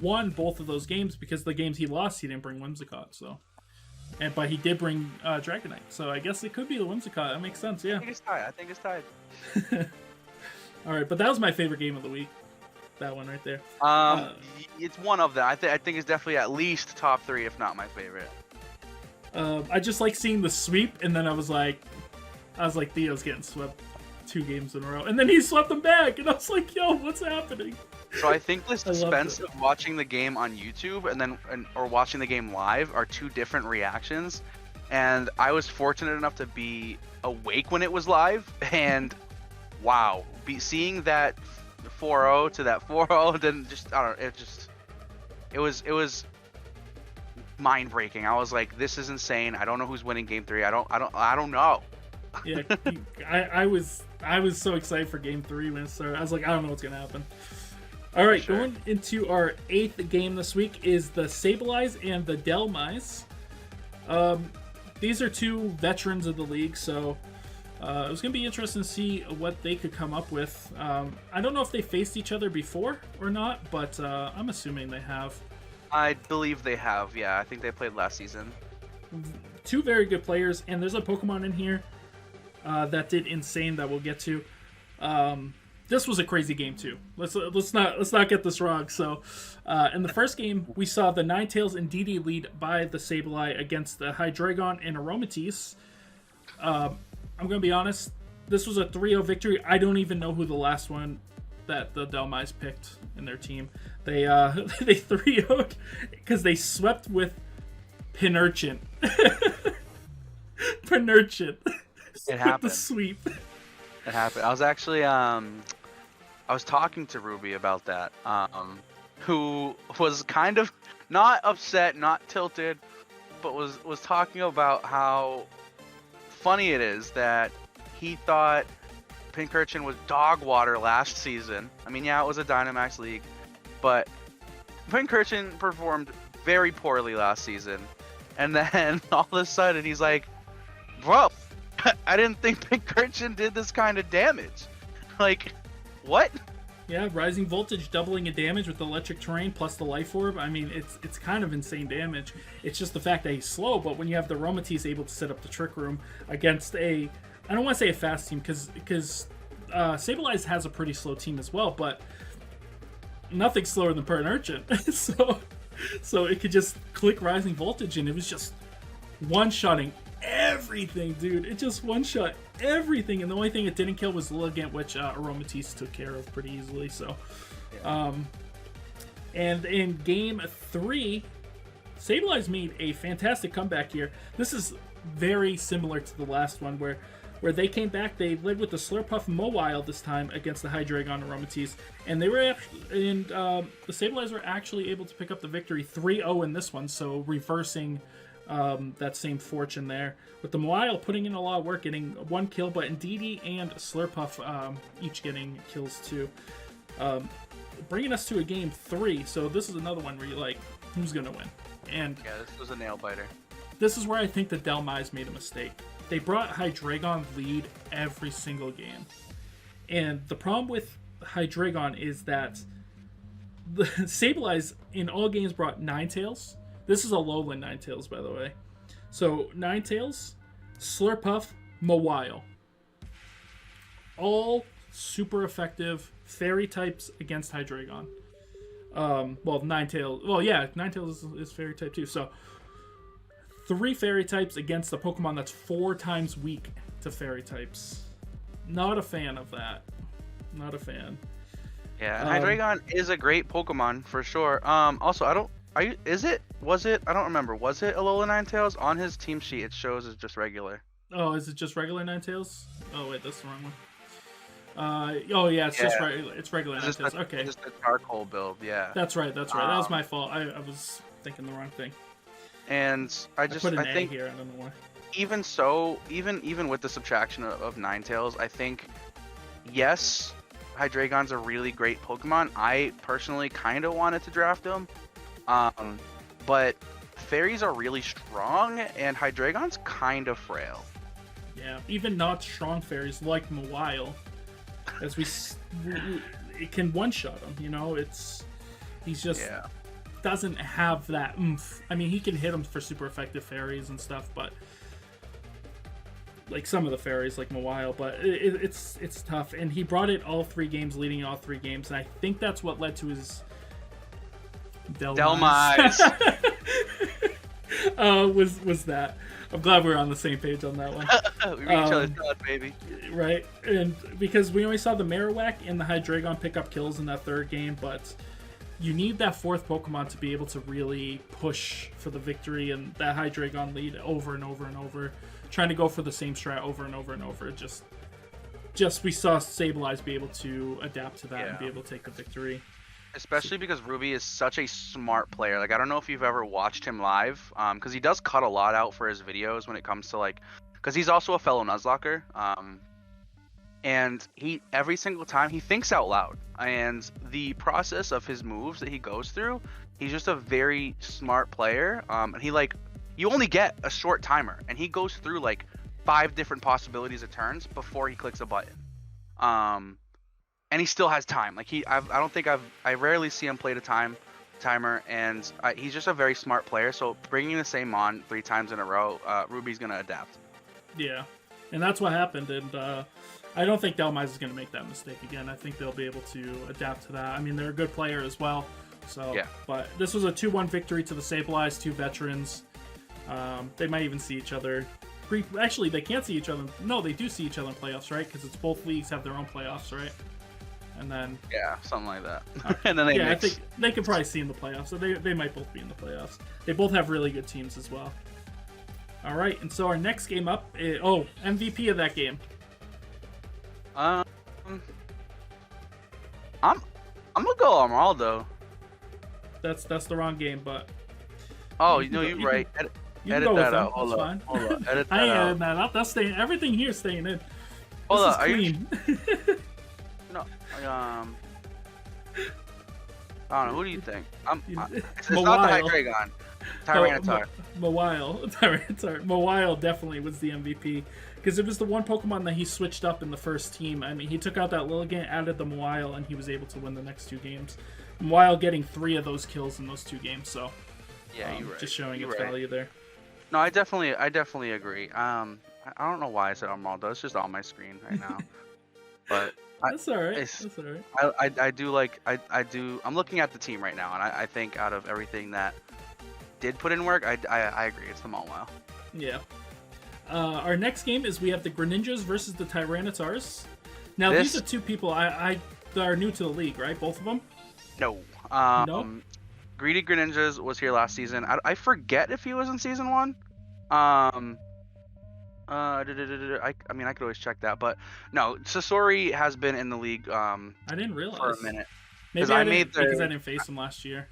won both of those games because the games he lost, he didn't bring Whimsicott. So, but he did bring Dragonite. So I guess it could be the Whimsicott. That makes sense, yeah. I think it's tied. All right, but that was my favorite game of the week. That one right there. It's one of them. I think it's definitely at least top 3, if not my favorite. I just like seeing the sweep, and then I was like, Theo's getting swept 2 games in a row, and then he swept them back, and I was like, yo, what's happening? So I think the suspense of watching the game on YouTube or watching the game live are 2 different reactions, and I was fortunate enough to be awake when it was live, and wow, seeing that 4-0 to that 4-0, then just I don't know, it was mind breaking. I was like, this is insane. I don't know who's winning game 3. I don't know. Yeah, I was so excited for game 3 when it started. I was like, I don't know what's gonna happen. All right, going into our 8th game this week is the Sableye and the Dhelmise. These are 2 veterans of the league, so it was going to be interesting to see what they could come up with. I don't know if they faced each other before or not, but I'm assuming they have. I believe they have, yeah. I think they played last season. 2 very good players, and there's a Pokemon in here that did insane that we'll get to. This was a crazy game too. Let's not get this wrong. So, in the first game, we saw the Ninetales and DD lead by the Sableye against the Hydreigon and Aromatisse. I'm gonna be honest. This was a 3-0 victory. I don't even know who the last one that the Dhelmise picked in their team. They 3-0'd because they swept with Pinurchin. Pinurchin. It happened. The sweep. It happened. I was actually I was talking to Ruby about that, who was kind of not upset, not tilted, but was talking about how funny it is that he thought Pincurchin was dog water last season. I mean, yeah, it was a Dynamax League, but Pincurchin performed very poorly last season. And then all of a sudden he's like, bro, I didn't think Pincurchin did this kind of damage. Like, what? Yeah, Rising Voltage doubling in damage with the Electric Terrain plus the Life Orb. I mean, it's kind of insane damage. It's just the fact that he's slow, but when you have the Aromatisse able to set up the Trick Room against I don't want to say a fast team, because Sableye has a pretty slow team as well, but nothing slower than Pinurchin. so it could just click Rising Voltage, and it was just one-shotting everything, dude. It just one-shot everything, and the only thing it didn't kill was Lilligant, which Aromatisse took care of pretty easily. So, and in game 3, Sableye made a fantastic comeback here. This is very similar to the last one, where they came back. They led with the Slurpuff Mawile this time against the Hydreigon Aromatisse, and they were the Sableye were actually able to pick up the victory 3-0 in this one, so reversing that same fortune there, with the Mawile putting in a lot of work, getting 1 kill, but Indeedee and Slurpuff each getting kills too. Bringing us to a game 3. So this is another one where you're like, who's gonna win? And Yeah, this was a nail biter. this is where I think the Delmise made a mistake. They brought Hydreigon lead every single game. And the problem with Hydreigon is that the Sableye in all games brought Ninetales. This is a lowland Ninetales, by the way. So Ninetales, Slurpuff, Mawile. All super effective fairy types against Hydreigon. Well, Ninetales. Well, yeah, Ninetales is fairy type too. So 3 fairy types against a Pokemon that's 4 times weak to fairy types. Not a fan of that. Not a fan. Yeah, and Hydreigon is a great Pokemon for sure. Also, I don't. Was it? I don't remember. Was it Alola Ninetales? On his team sheet, it shows as just regular. Oh, is it just regular Ninetales? Oh wait, that's the wrong one. Oh yeah, it's just it's regular Ninetales. Okay, Just a charcoal build. Yeah. that's right. That was my fault. I was thinking the wrong thing. And I put an A think here. I don't know why. even so, even with the subtraction of Ninetales, I think yes, Hydreigon's a really great Pokemon. I personally kind of wanted to draft him, but fairies are really strong, and Hydreigon's kind of frail. Yeah, even not strong fairies like Mawile, as it can one-shot him. You know, he's just doesn't have that oomph. I mean, he can hit him for super effective fairies and stuff, but like some of the fairies like Mawile, but it's tough. And he brought it all 3 games, leading all 3 games, and I think that's what led to his Delmise. was that. I'm glad we're on the same page on that one. We read each other's thoughts, baby. Right, and because we only saw the Marowak and the Hydreigon pick up kills in that 3rd game, but you need that 4th Pokemon to be able to really push for the victory, and that Hydreigon lead over and over and over, trying to go for the same strat over and over and over. Just we saw Sableye be able to adapt to that and be able to take the victory. Especially because Ruby is such a smart player. Like, I don't know if you've ever watched him live, because he does cut a lot out for his videos when it comes to, like, because he's also a fellow Nuzlocker, and every single time he thinks out loud, and the process of his moves that he goes through, he's just a very smart player, and you only get a short timer, and he goes through like 5 different possibilities of turns before he clicks a button. And he still has time. Like I rarely see him play the timer, and he's just a very smart player. So bringing the same on 3 times in a row, Ruby's gonna adapt. Yeah, and that's what happened. And I don't think Delmise is gonna make that mistake again. I think they'll be able to adapt to that. I mean, they're a good player as well. So yeah. But this was a 2-1 victory to the Sableye, 2 veterans. They might even see each other. Actually, they can't see each other. No, they do see each other in playoffs, right? Because it's both leagues have their own playoffs, right? And then something like that. Okay. And then they mix. I think they could probably see in the playoffs. So they might both be in the playoffs. They both have really good teams as well. All right, and so our next game up. MVP of that game. I'm gonna go Armaldo. That's the wrong game, but. Oh, you're right. Edit that out. Hold on. Edit that I ain't out. editing that out. That's staying. Everything here is staying in. Hold This on. is clean. No. I don't know. Who do you think? It's not the Hydreigon. Tyranitar. Mawile definitely was the MVP because it was the one Pokemon that he switched up in the first team. I mean, he took out that Lilligant, added the Mawile, and he was able to win the next 2 games. Mawile getting 3 of those kills in those 2 games. So yeah, you're right. Just showing its value there. No, I definitely agree. I don't know why I said Armaldo. It's just on my screen right now. But that's all right. That's all right. I do. I'm looking at the team right now, and I think out of everything that did put in work, I agree. It's the Mawile. Yeah. Our next game is we have the Greninjas versus the Tyranitars. Now these are 2 people that are new to the league, right? Both of them. No. No. Greedy Greninjas was here last season. I forget if he was in season 1. I mean, I could always check that, but no, Sasori has been in the league. I didn't realize for a minute. Maybe I didn't face him last year.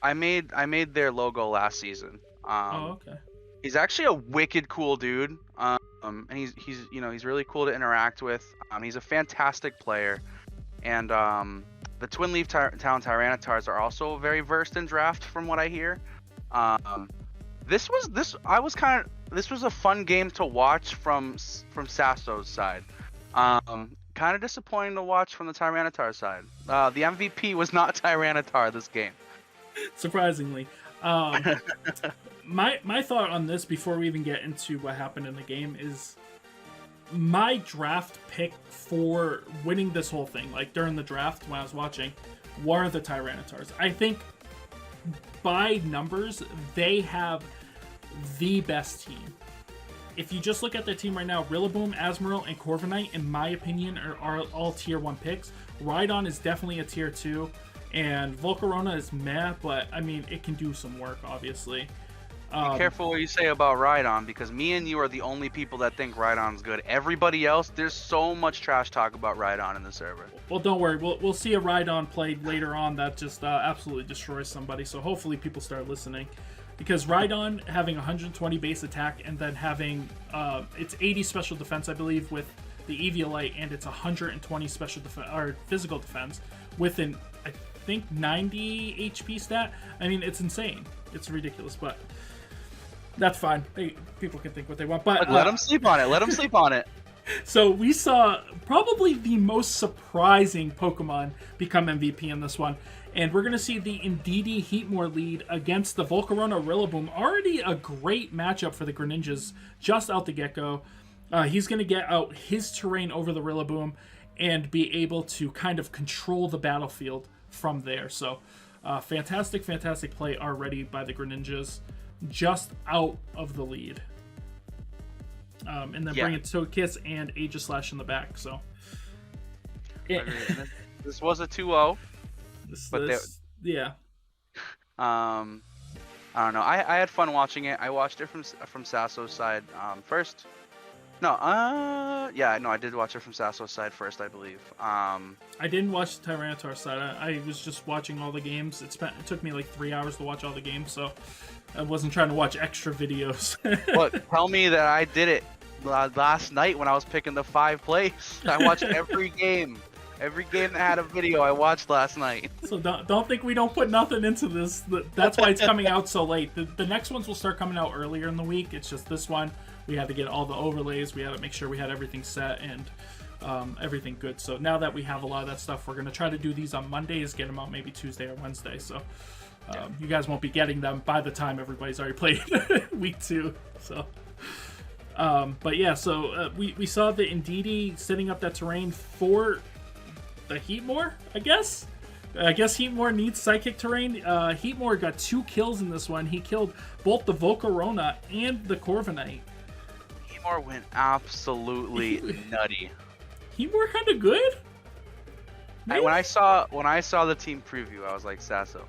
I made their logo last season. Okay. He's actually a wicked cool dude. And he's really cool to interact with. He's a fantastic player, and the Twin Leaf Town Tyrannotars are also very versed in draft, from what I hear. This was a fun game to watch from Sasso's side. Kind of disappointing to watch from the Tyranitar side. The MVP was not Tyranitar this game. Surprisingly. My thought on this before we even get into what happened in the game is my draft pick for winning this whole thing, like during the draft when I was watching, were the Tyrannotars. I think by numbers, they have the best team. If you just look at their team right now, Rillaboom, Azumarill, and Corviknight, in my opinion, are all tier 1 picks. Rhydon is definitely a tier 2, and Volcarona is meh, but I mean, it can do some work, obviously. Be careful what you say about Rhydon, because me and you are the only people that think Rhydon's good. Everybody else, there's so much trash talk about Rhydon in the server. Well, don't worry. We'll see a Rhydon played later on that just absolutely destroys somebody, so hopefully people start listening. Because Rhydon having 120 base attack and then having it's 80 special defense, I believe, with the Eviolite, and it's 120 special or physical defense with an, I think, 90 HP stat. I mean, it's insane. It's ridiculous, but that's fine. People can think what they want, but let them sleep on it. Let them sleep on it. So we saw probably the most surprising Pokemon become MVP in this one. And we're going to see the Indeedee Heatmore lead against the Volcarona Rillaboom. Already a great matchup for the Greninjas just out the get-go. He's going to get out his terrain over the Rillaboom and be able to kind of control the battlefield from there. So fantastic play already by the Greninjas, just out of the lead. And then bring it to Kiss and Aegislash in the back. So this was a 2-0. Yeah. I don't know. I had fun watching it. I watched it from Sasso's side first. I did watch it from Sasso's side first, I believe. I didn't watch the Tyranitar side. I was just watching all the games. It took me like 3 hours to watch all the games, so I wasn't trying to watch extra videos. Look, tell me that I did it last night when I was picking the 5 plays. I watched every game. Every game that had a video I watched last night. So don't think we don't put nothing into this. That's why it's coming out so late. The next ones will start coming out earlier in the week. It's just this one. We had to get all the overlays. We had to make sure we had everything set and everything good. So now that we have a lot of that stuff, we're going to try to do these on Mondays, get them out maybe Tuesday or Wednesday. So you guys won't be getting them by the time everybody's already played week 2. So... but yeah, so we saw the Indeedee setting up that terrain for the Heatmore, I guess. I guess Heatmore needs psychic terrain. Heatmore got 2 kills in this one. He killed both the Volcarona and the Corviknight. Heatmore went absolutely nutty. Heatmore kind of good. When I saw the team preview, I was like, Sasso,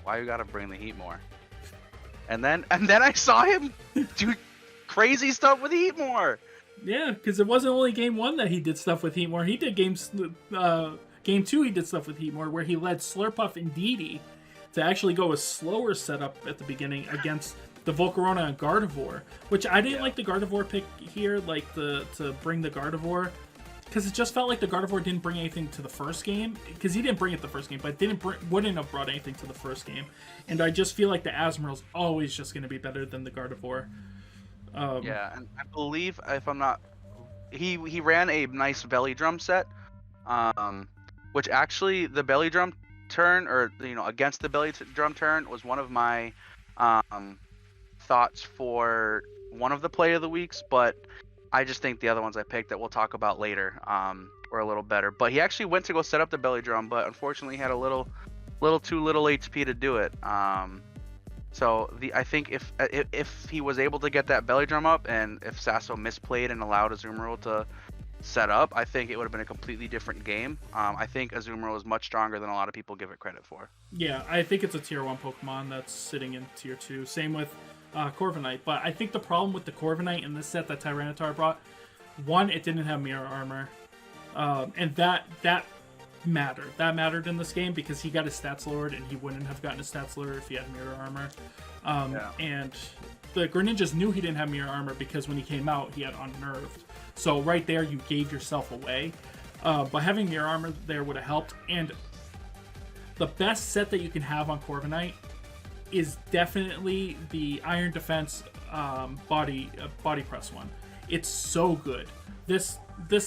why you gotta bring the Heatmore? And then I saw him do crazy stuff with Heatmore. Yeah, because it wasn't only game 1 that he did stuff with Heatmore. He did game 2. He did stuff with Heatmore where he led Slurpuff and Indeedee to actually go a slower setup at the beginning against the Volcarona and Gardevoir, which I didn't like the Gardevoir pick here, like to bring the Gardevoir, because it just felt like the Gardevoir didn't bring anything to the first game, because he didn't bring it the first game, but wouldn't have brought anything to the first game. And I just feel like the Azumarill's always just going to be better than the Gardevoir. And I believe, if I'm not, he ran a nice belly drum set, which actually the belly drum turn, or against the belly drum turn, was one of my thoughts for one of the play of the weeks, but I just think the other ones I picked that we'll talk about later were a little better. But he actually went to go set up the belly drum, but unfortunately he had a little too little HP to do it. So I think if he was able to get that belly drum up, and if Sasso misplayed and allowed Azumarill to set up, I think it would have been a completely different game. I think Azumarill is much stronger than a lot of people give it credit for. Yeah, I think it's a tier 1 Pokemon that's sitting in tier 2. Same with Corviknight. But I think the problem with the Corviknight in this set that Tyranitar brought, one, it didn't have mirror armor. And that mattered. That mattered in this game because he got his stats lowered, and he wouldn't have gotten his stats lowered if he had mirror armor. And the Greninjas knew he didn't have mirror armor because when he came out, he had unnerved. So right there, you gave yourself away. but having Mirror Armor there would have helped. And the best set that you can have on Corviknight is definitely the Iron Defense body press one. It's so good. This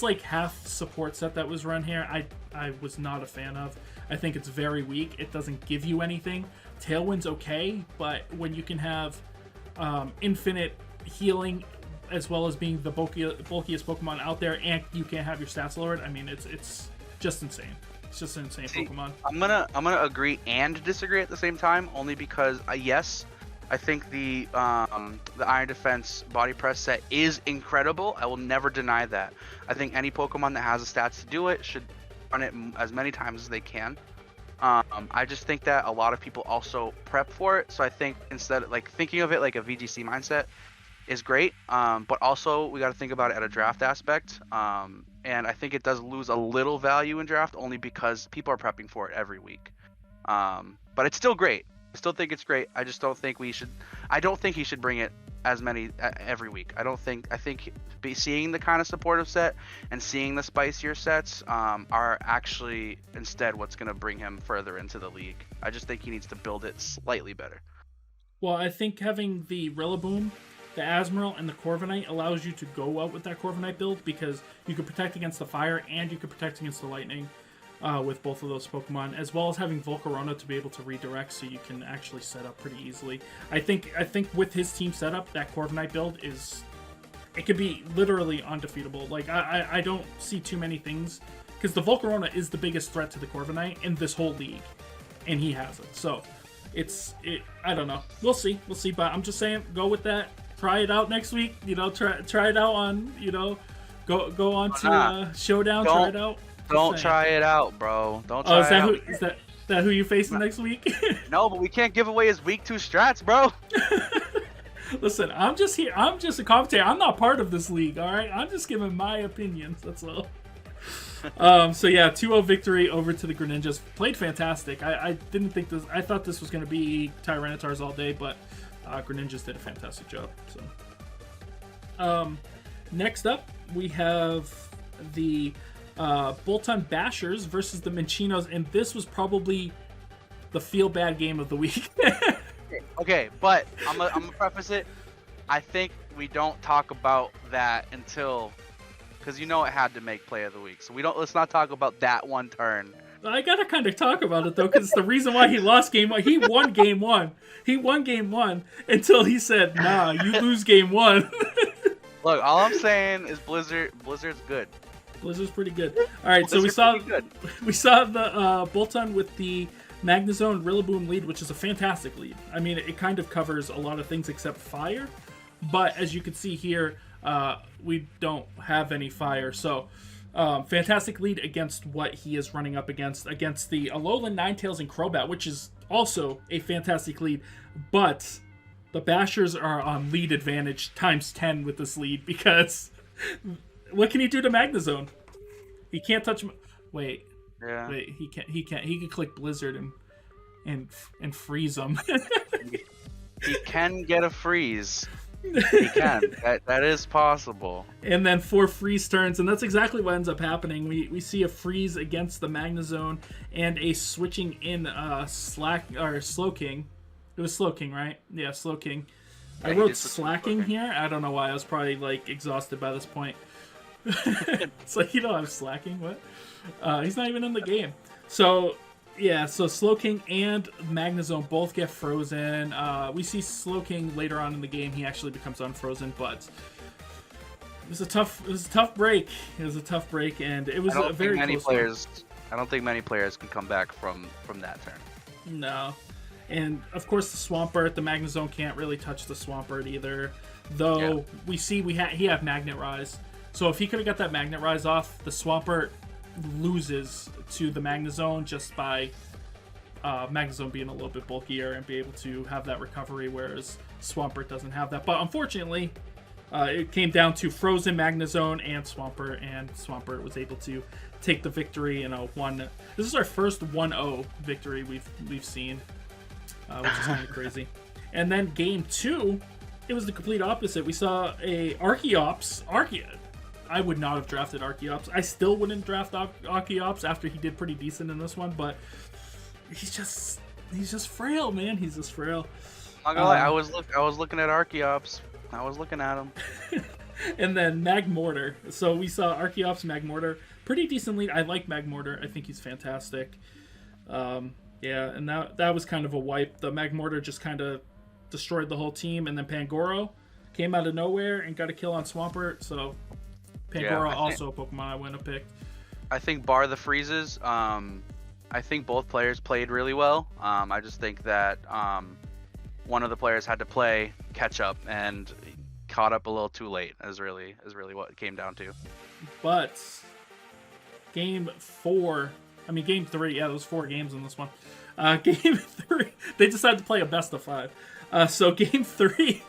like half support set that was run here, I was not a fan of. I think it's very weak. It doesn't give you anything. Tailwind's okay, but when you can have infinite healing as well as being the bulkiest Pokemon out there, and you can't have your stats lowered, I mean, it's just insane. It's just an insane Pokemon. I'm gonna agree and disagree at the same time, only because yes, I think the Iron Defense body press set is incredible. I will never deny that. I think any Pokemon that has the stats to do it should run it as many times as they can. I just think that a lot of people also prep for it. So I think instead, like, thinking of it like a VGC mindset is great, but also we got to think about it at a draft aspect. And I think it does lose a little value in draft only because people are prepping for it every week. But it's still great. I still think it's great. I just don't think I don't think he should bring it as many every week. I think seeing the kind of supportive set and seeing the spicier sets are actually instead what's going to bring him further into the league. I just think he needs to build it slightly better. Well, I think having the Rillaboom, the Azumarill, and the Corviknight allows you to go out with that Corviknight build because you can protect against the fire and you can protect against the lightning. With both of those Pokemon, as well as having Volcarona to be able to redirect, so you can actually set up pretty easily. I think with his team setup, that Corviknight build it could be literally undefeatable. Like I don't see too many things because the Volcarona is the biggest threat to the Corviknight in this whole league, and he has it. So I don't know. We'll see. But I'm just saying, go with that. Try it out next week. Try it out on. Go on to Showdown. Try it out. Don't try it out, bro. Don't try it out. Is that who you facing next week? No, but we can't give away his week 2 strats, bro. Listen, I'm just here. I'm just a commentator. I'm not part of this league, all right? I'm just giving my opinions. That's all. So yeah, 2-0 victory over to the Greninjas. Played fantastic. I didn't think this. I thought this was going to be Tyrannitars all day, but Greninjas did a fantastic job. So, next up we have the Bolton Bashers versus the Minchinos, and this was probably the feel-bad game of the week. Okay, but I'm gonna preface it. I think we don't talk about that until, because it had to make play of the week. So let's not talk about that one turn. I gotta kind of talk about it though, because it's the reason why he lost game one. He won game one. He won game one until he said, "Nah, you lose game one." Look, all I'm saying is Blizzard's good. Blizzard's pretty good. All right, so we saw the Bolton with the Magnezone Rillaboom lead, which is a fantastic lead. I mean, it kind of covers a lot of things except fire, but as you can see here, we don't have any fire. So, fantastic lead against what he is running up against the Alolan Ninetales and Crobat, which is also a fantastic lead, but the Bashers are on lead advantage times 10 with this lead because what can he do to Magnezone? He can't touch. Wait, he can't. He can click Blizzard and freeze him. He can get a freeze. He can. That is possible. And then 4 freeze turns, and that's exactly what ends up happening. We see a freeze against the Magnezone and a switching in Slowking. It was Slowking, right? Yeah, Slowking. I wrote slacking here. I don't know why. I was probably like exhausted by this point. It's like, I'm slacking. What? He's not even in the game. So yeah, so Slowking and Magnezone both get frozen. We see Slowking later on in the game. He actually becomes unfrozen, but it was a tough break. It was a tough break, and it was a very close one. I don't think many players can come back from that turn. No. And of course the Swampert, the Magnezone can't really touch the Swampert either. Though we see he had Magnet Rise. So if he could have got that Magnet Rise off, the Swampert loses to the Magnezone just by Magnezone being a little bit bulkier and be able to have that recovery, whereas Swampert doesn't have that. But unfortunately, it came down to frozen Magnezone and Swampert was able to take the victory in a 1. This is our first 1-0 victory we've seen, which is kind of crazy. And then game 2, it was the complete opposite. We saw a Archeops. I would not have drafted Archeops. I still wouldn't draft Archeops after he did pretty decent in this one, but he's just frail, man. He's just frail. I'm not gonna lie, I was looking at Archeops. I was looking at him. And then Magmortar. So we saw Archeops, Magmortar. Pretty decent lead. I like Magmortar. I think he's fantastic. Yeah, and that was kind of a wipe. The Magmortar just kind of destroyed the whole team, and then Pangoro came out of nowhere and got a kill on Swampert. So Pangoro also a Pokemon I wouldn't have picked. I think bar the freezes, I think both players played really well. I just think that one of the players had to play catch up and caught up a little too late. Is really what it came down to. But game 3, yeah, there was 4 games in this one. Game 3, they decided to play a best of 5. So game 3,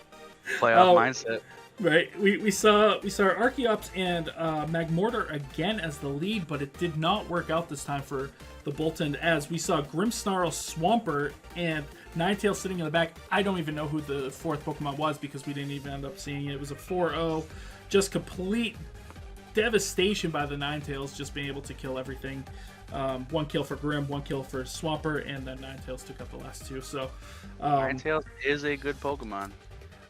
playoff mindset. Right, we saw Archeops and Magmortar again as the lead, but it did not work out this time for the Boltund, as we saw Grimmsnarl, Swampert, and Ninetales sitting in the back. I don't even know who the 4th Pokemon was because we didn't even end up seeing it. It was a 4-0, just complete devastation by the Ninetales, just being able to kill everything. 1 kill for Grimm, 1 kill for Swampert, and then Ninetales took up the last 2. So Ninetales is a good Pokemon.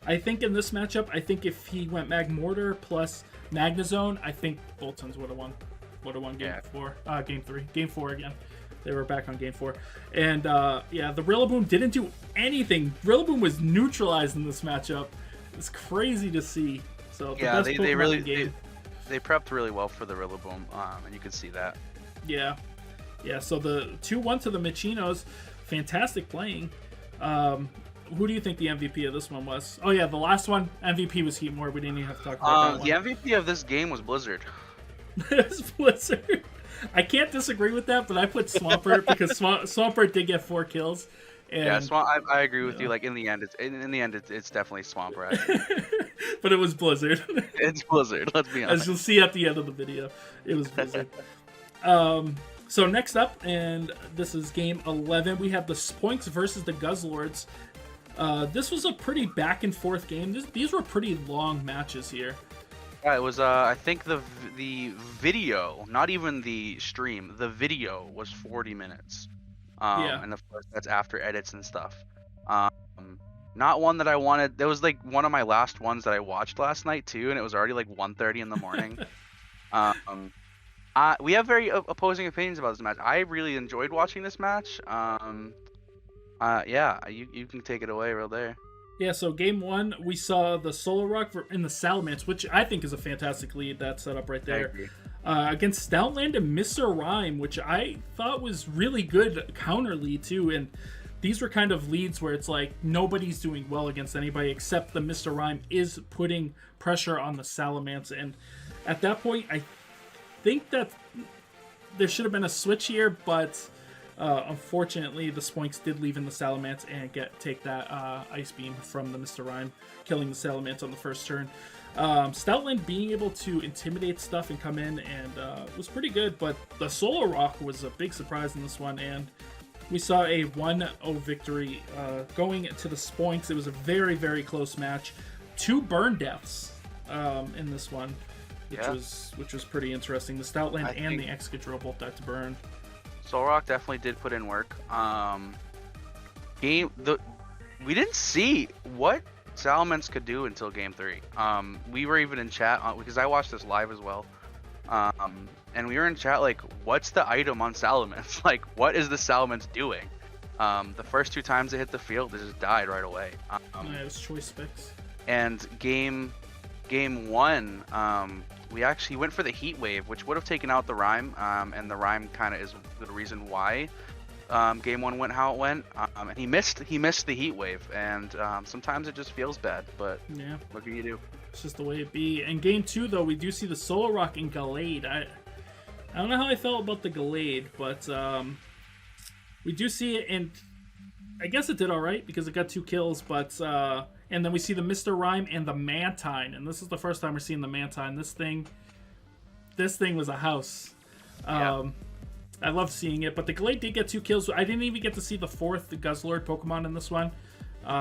I think in this matchup, I think if he went Magmortar plus Magnezone, I think Boltons would have won game 4. Game 3. Game 4 again. They were back on game 4. And the Rillaboom didn't do anything. Rillaboom was neutralized in this matchup. It's crazy to see. So the best they really game. They prepped really well for the Rillaboom, and you could see that. Yeah. So the 2-1 to the Michinos, fantastic playing. Who do you think the MVP of this one was? Oh yeah, the last one, MVP was Heatmore. We didn't even have to talk about that one. The MVP of this game was Blizzard. It was Blizzard. I can't disagree with that, but I put Swampert because Swampert did get 4 kills. And, I agree with you. Like in the end, it's definitely Swampert. But it was Blizzard. It's Blizzard. Let's be honest. As you'll see at the end of the video, it was Blizzard. So next up, and this is game 11, we have the Spoinks versus the Guzzlords. This was a pretty back and forth game. These were pretty long matches here. Yeah, it was. I think the video, not even the stream, the video was 40 minutes. And of course that's after edits and stuff. Not one that I wanted. That was like one of my last ones that I watched last night too, and it was already like 1:30 in the morning. We have very opposing opinions about this match. I really enjoyed watching this match. You can take it away real there. Yeah, so game 1, we saw the Solrock in the Salamence, which I think is a fantastic lead. That's set up right there. Against Stoutland and Mr. Rhyme, which I thought was really good counter lead too. And these were kind of leads where it's like nobody's doing well against anybody except the Mr. Rhyme is putting pressure on the Salamence. And at that point, I think that there should have been a switch here, but unfortunately the Spoinks did leave in the Salamence and take that Ice Beam from the Mr. Rhyme, killing the Salamence on the first turn. Stoutland being able to intimidate stuff and come in and was pretty good, but the Solrock was a big surprise in this one, and we saw a 1-0 victory going to the Spoinks. It was a very, very close match. 2 burn deaths in this one, which was pretty interesting. The Stoutland and the Excadrill both died to burn. Solrock definitely did put in work. We didn't see what Salamence could do until game 3. We were even in chat because I watched this live as well. And we were in chat like, what's the item on Salamence? Like, what is the Salamence doing? The first 2 times it hit the field, it just died right away. It was choice specs. And game 1, we actually went for the Heat Wave, which would have taken out the Rhyme, and the Rhyme kind of is the reason why game 1 went how it went. And he missed the Heat Wave, and sometimes it just feels bad, but yeah, what can you do? It's just the way it be. In game 2, though, we do see the Solrock and Gallade. I don't know how I felt about the Gallade, but we do see it, and I guess it did all right because it got 2 kills, but and then we see the Mr. Rhyme and the Mantine, and this is the first time we're seeing the Mantine. This thing was a house. I loved seeing it, but the Gallade did get 2 kills. I didn't even get to see the 4th Guzzlord Pokemon in this one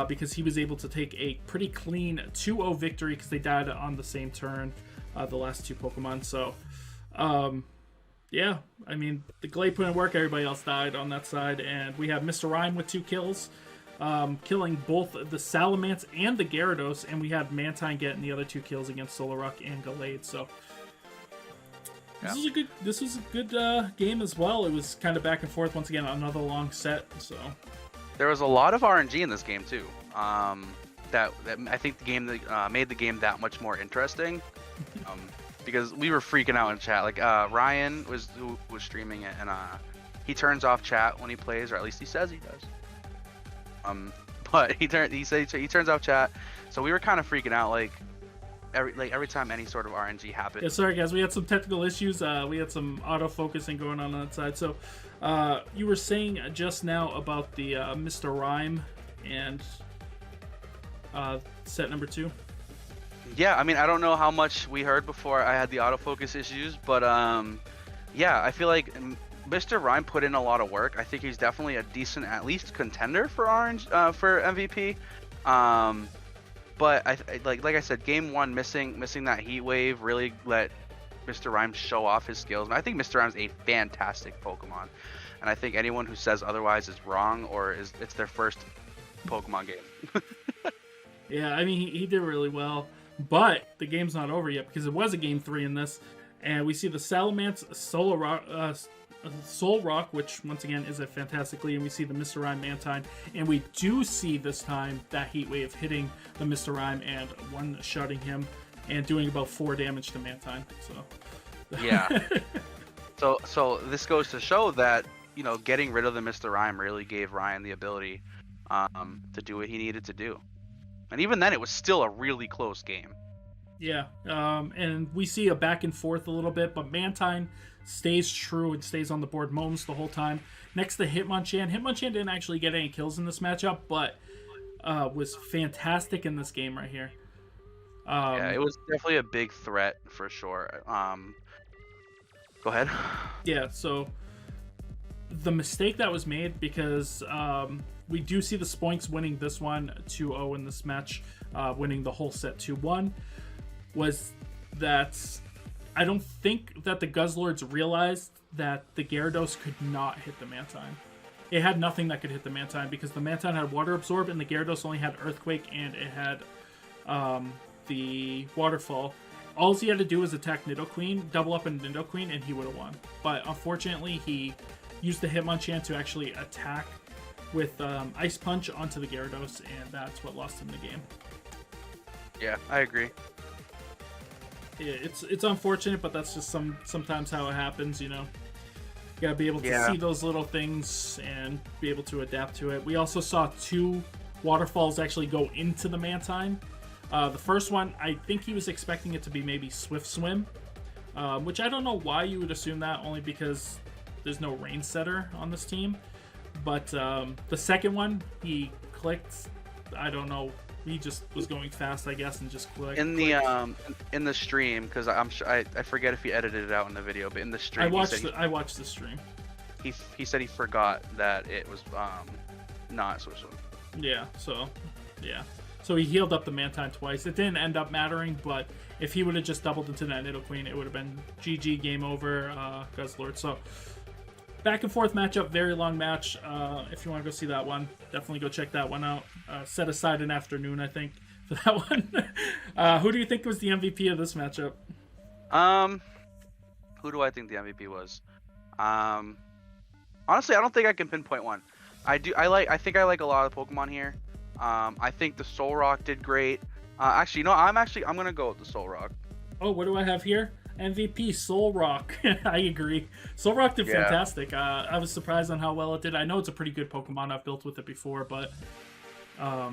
because he was able to take a pretty clean 2-0 victory because they died on the same turn. the last two Pokemon. So, yeah, I mean, the Glade put in work, everybody else died on that side, and we have Mr. Rhyme with 2 kills, killing both the Salamence and the Gyarados, and we had Mantine getting the other 2 kills against Solrock and Gallade. So this was a good game as well. It was kind of back and forth once again, another long set. So there was a lot of RNG in this game too. That I think the game that made the game that much more interesting. Because we were freaking out in chat. Like Ryan was streaming it, and he turns off chat when he plays, or at least he says he does. But he turns off chat, so we were kind of freaking out. Like every time any sort of RNG happened. Yeah, sorry guys, we had some technical issues. We had some auto focusing going on that side. So you were saying just now about the Mr. Rhyme and set number 2. Yeah, I mean, I don't know how much we heard before I had the autofocus issues, but yeah, I feel like Mr. Rhyme put in a lot of work. I think he's definitely a decent, at least contender for for MVP. But like I said, game 1 missing that heat wave really let Mr. Rhyme show off his skills. And I think Mr. Rhyme's a fantastic Pokemon, and I think anyone who says otherwise is wrong, or it's their first Pokemon game. Yeah, I mean, he did really well. But the game's not over yet, because it was a game 3 in this, and we see the Salamence Solrock, which once again is a fantastic lead, and we see the Mr. Rhyme Mantine, and we do see this time that Heat Wave hitting the Mr. Rhyme and one-shotting him and doing about 4 damage to Mantine. So yeah. So this goes to show that, you know, getting rid of the Mr. Rhyme really gave Ryan the ability to do what he needed to do. And even then, it was still a really close game. Yeah, and we see a back and forth a little bit, but Mantine stays true and stays on the board moments the whole time. Next to Hitmonchan. Hitmonchan didn't actually get any kills in this matchup, but was fantastic in this game right here. Yeah, it was definitely a big threat for sure. Go ahead. Yeah, so the mistake that was made, because we do see the Spoinks winning this one 2-0 in this match, winning the whole set 2-1, was that I don't think that the Guzzlords realized that the Gyarados could not hit the Mantine. It had nothing that could hit the Mantine, because the Mantine had Water Absorb and the Gyarados only had Earthquake, and it had the Waterfall. All he had to do was attack Nidoqueen, double up in Nidoqueen, and he would have won. But unfortunately, he used the Hitmonchan to actually attack with Ice Punch onto the Gyarados, and that's what lost him the game. Yeah, I agree. Yeah, it's unfortunate, but that's just sometimes how it happens, you know. You gotta be able to see those little things and be able to adapt to it. We also saw 2 waterfalls actually go into the Mantine. The first one, I think he was expecting it to be maybe Swift Swim, which I don't know why you would assume that, only because there's no rain setter on this team. But the second one, he clicked. I don't know. He just was going fast, I guess, and just clicked. In the stream, because I'm sure I forget if he edited it out in the video, but in the stream, I watched the stream. He said he forgot that it was not Swift. Yeah. So he healed up the Mantine twice. It didn't end up mattering, but if he would have just doubled into that Nidoqueen, it would have been GG, game over, Guzzlord. So back and forth matchup, very long match. If you want to go see that one, definitely go check that one out. Set aside an afternoon, I think, for that one. Who do you think was the MVP of this matchup? Who do I think the MVP was? Honestly, I don't think I can pinpoint one. I think I like a lot of Pokemon here. I think the Solrock did great. Actually, no, I'm gonna go with the Solrock. Oh, what do I have here? MVP Solrock. I agree. Solrock did fantastic. I was surprised on how well it did. I know it's a pretty good Pokemon. I've built with it before, but I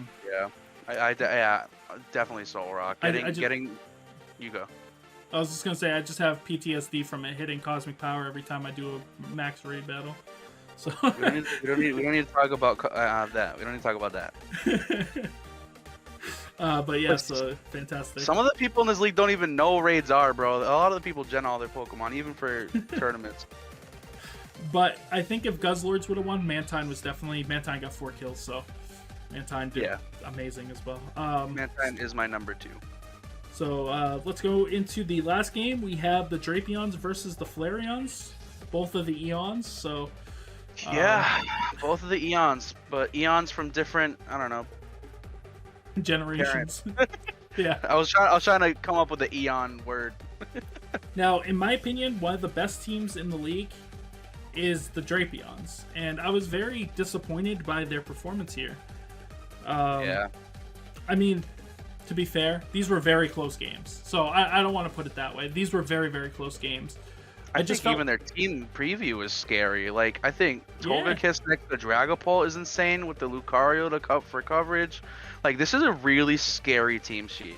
definitely Solrock. Getting you go. I was just gonna say, I just have PTSD from it hitting Cosmic Power every time I do a max raid battle. So we don't need to talk about that. We don't need to talk about that. But yeah, so fantastic. Some of the people in this league don't even know raids are, bro. A lot of the people gen all their Pokemon, even for tournaments. But I think if Guzzlords would have won, Mantine got 4 kills, so Mantine did amazing as well. Mantine is my number 2. So let's go into the last game. We have the Drapions versus the Flareons, both of the Eons. So yeah, both of the Eons, but Eons from different, I don't know, generations. Yeah. I was trying to come up with the Eon word. Now, in my opinion, one of the best teams in the league is the Drapions, and I was very disappointed by their performance here. Yeah. I mean, to be fair, these were very close games. So I don't want to put it that way. These were very, very close games. I just think even their team preview was scary. Like, I think Togekiss next to Dragapult is insane with the Lucario for coverage. Like, this is a really scary team sheet.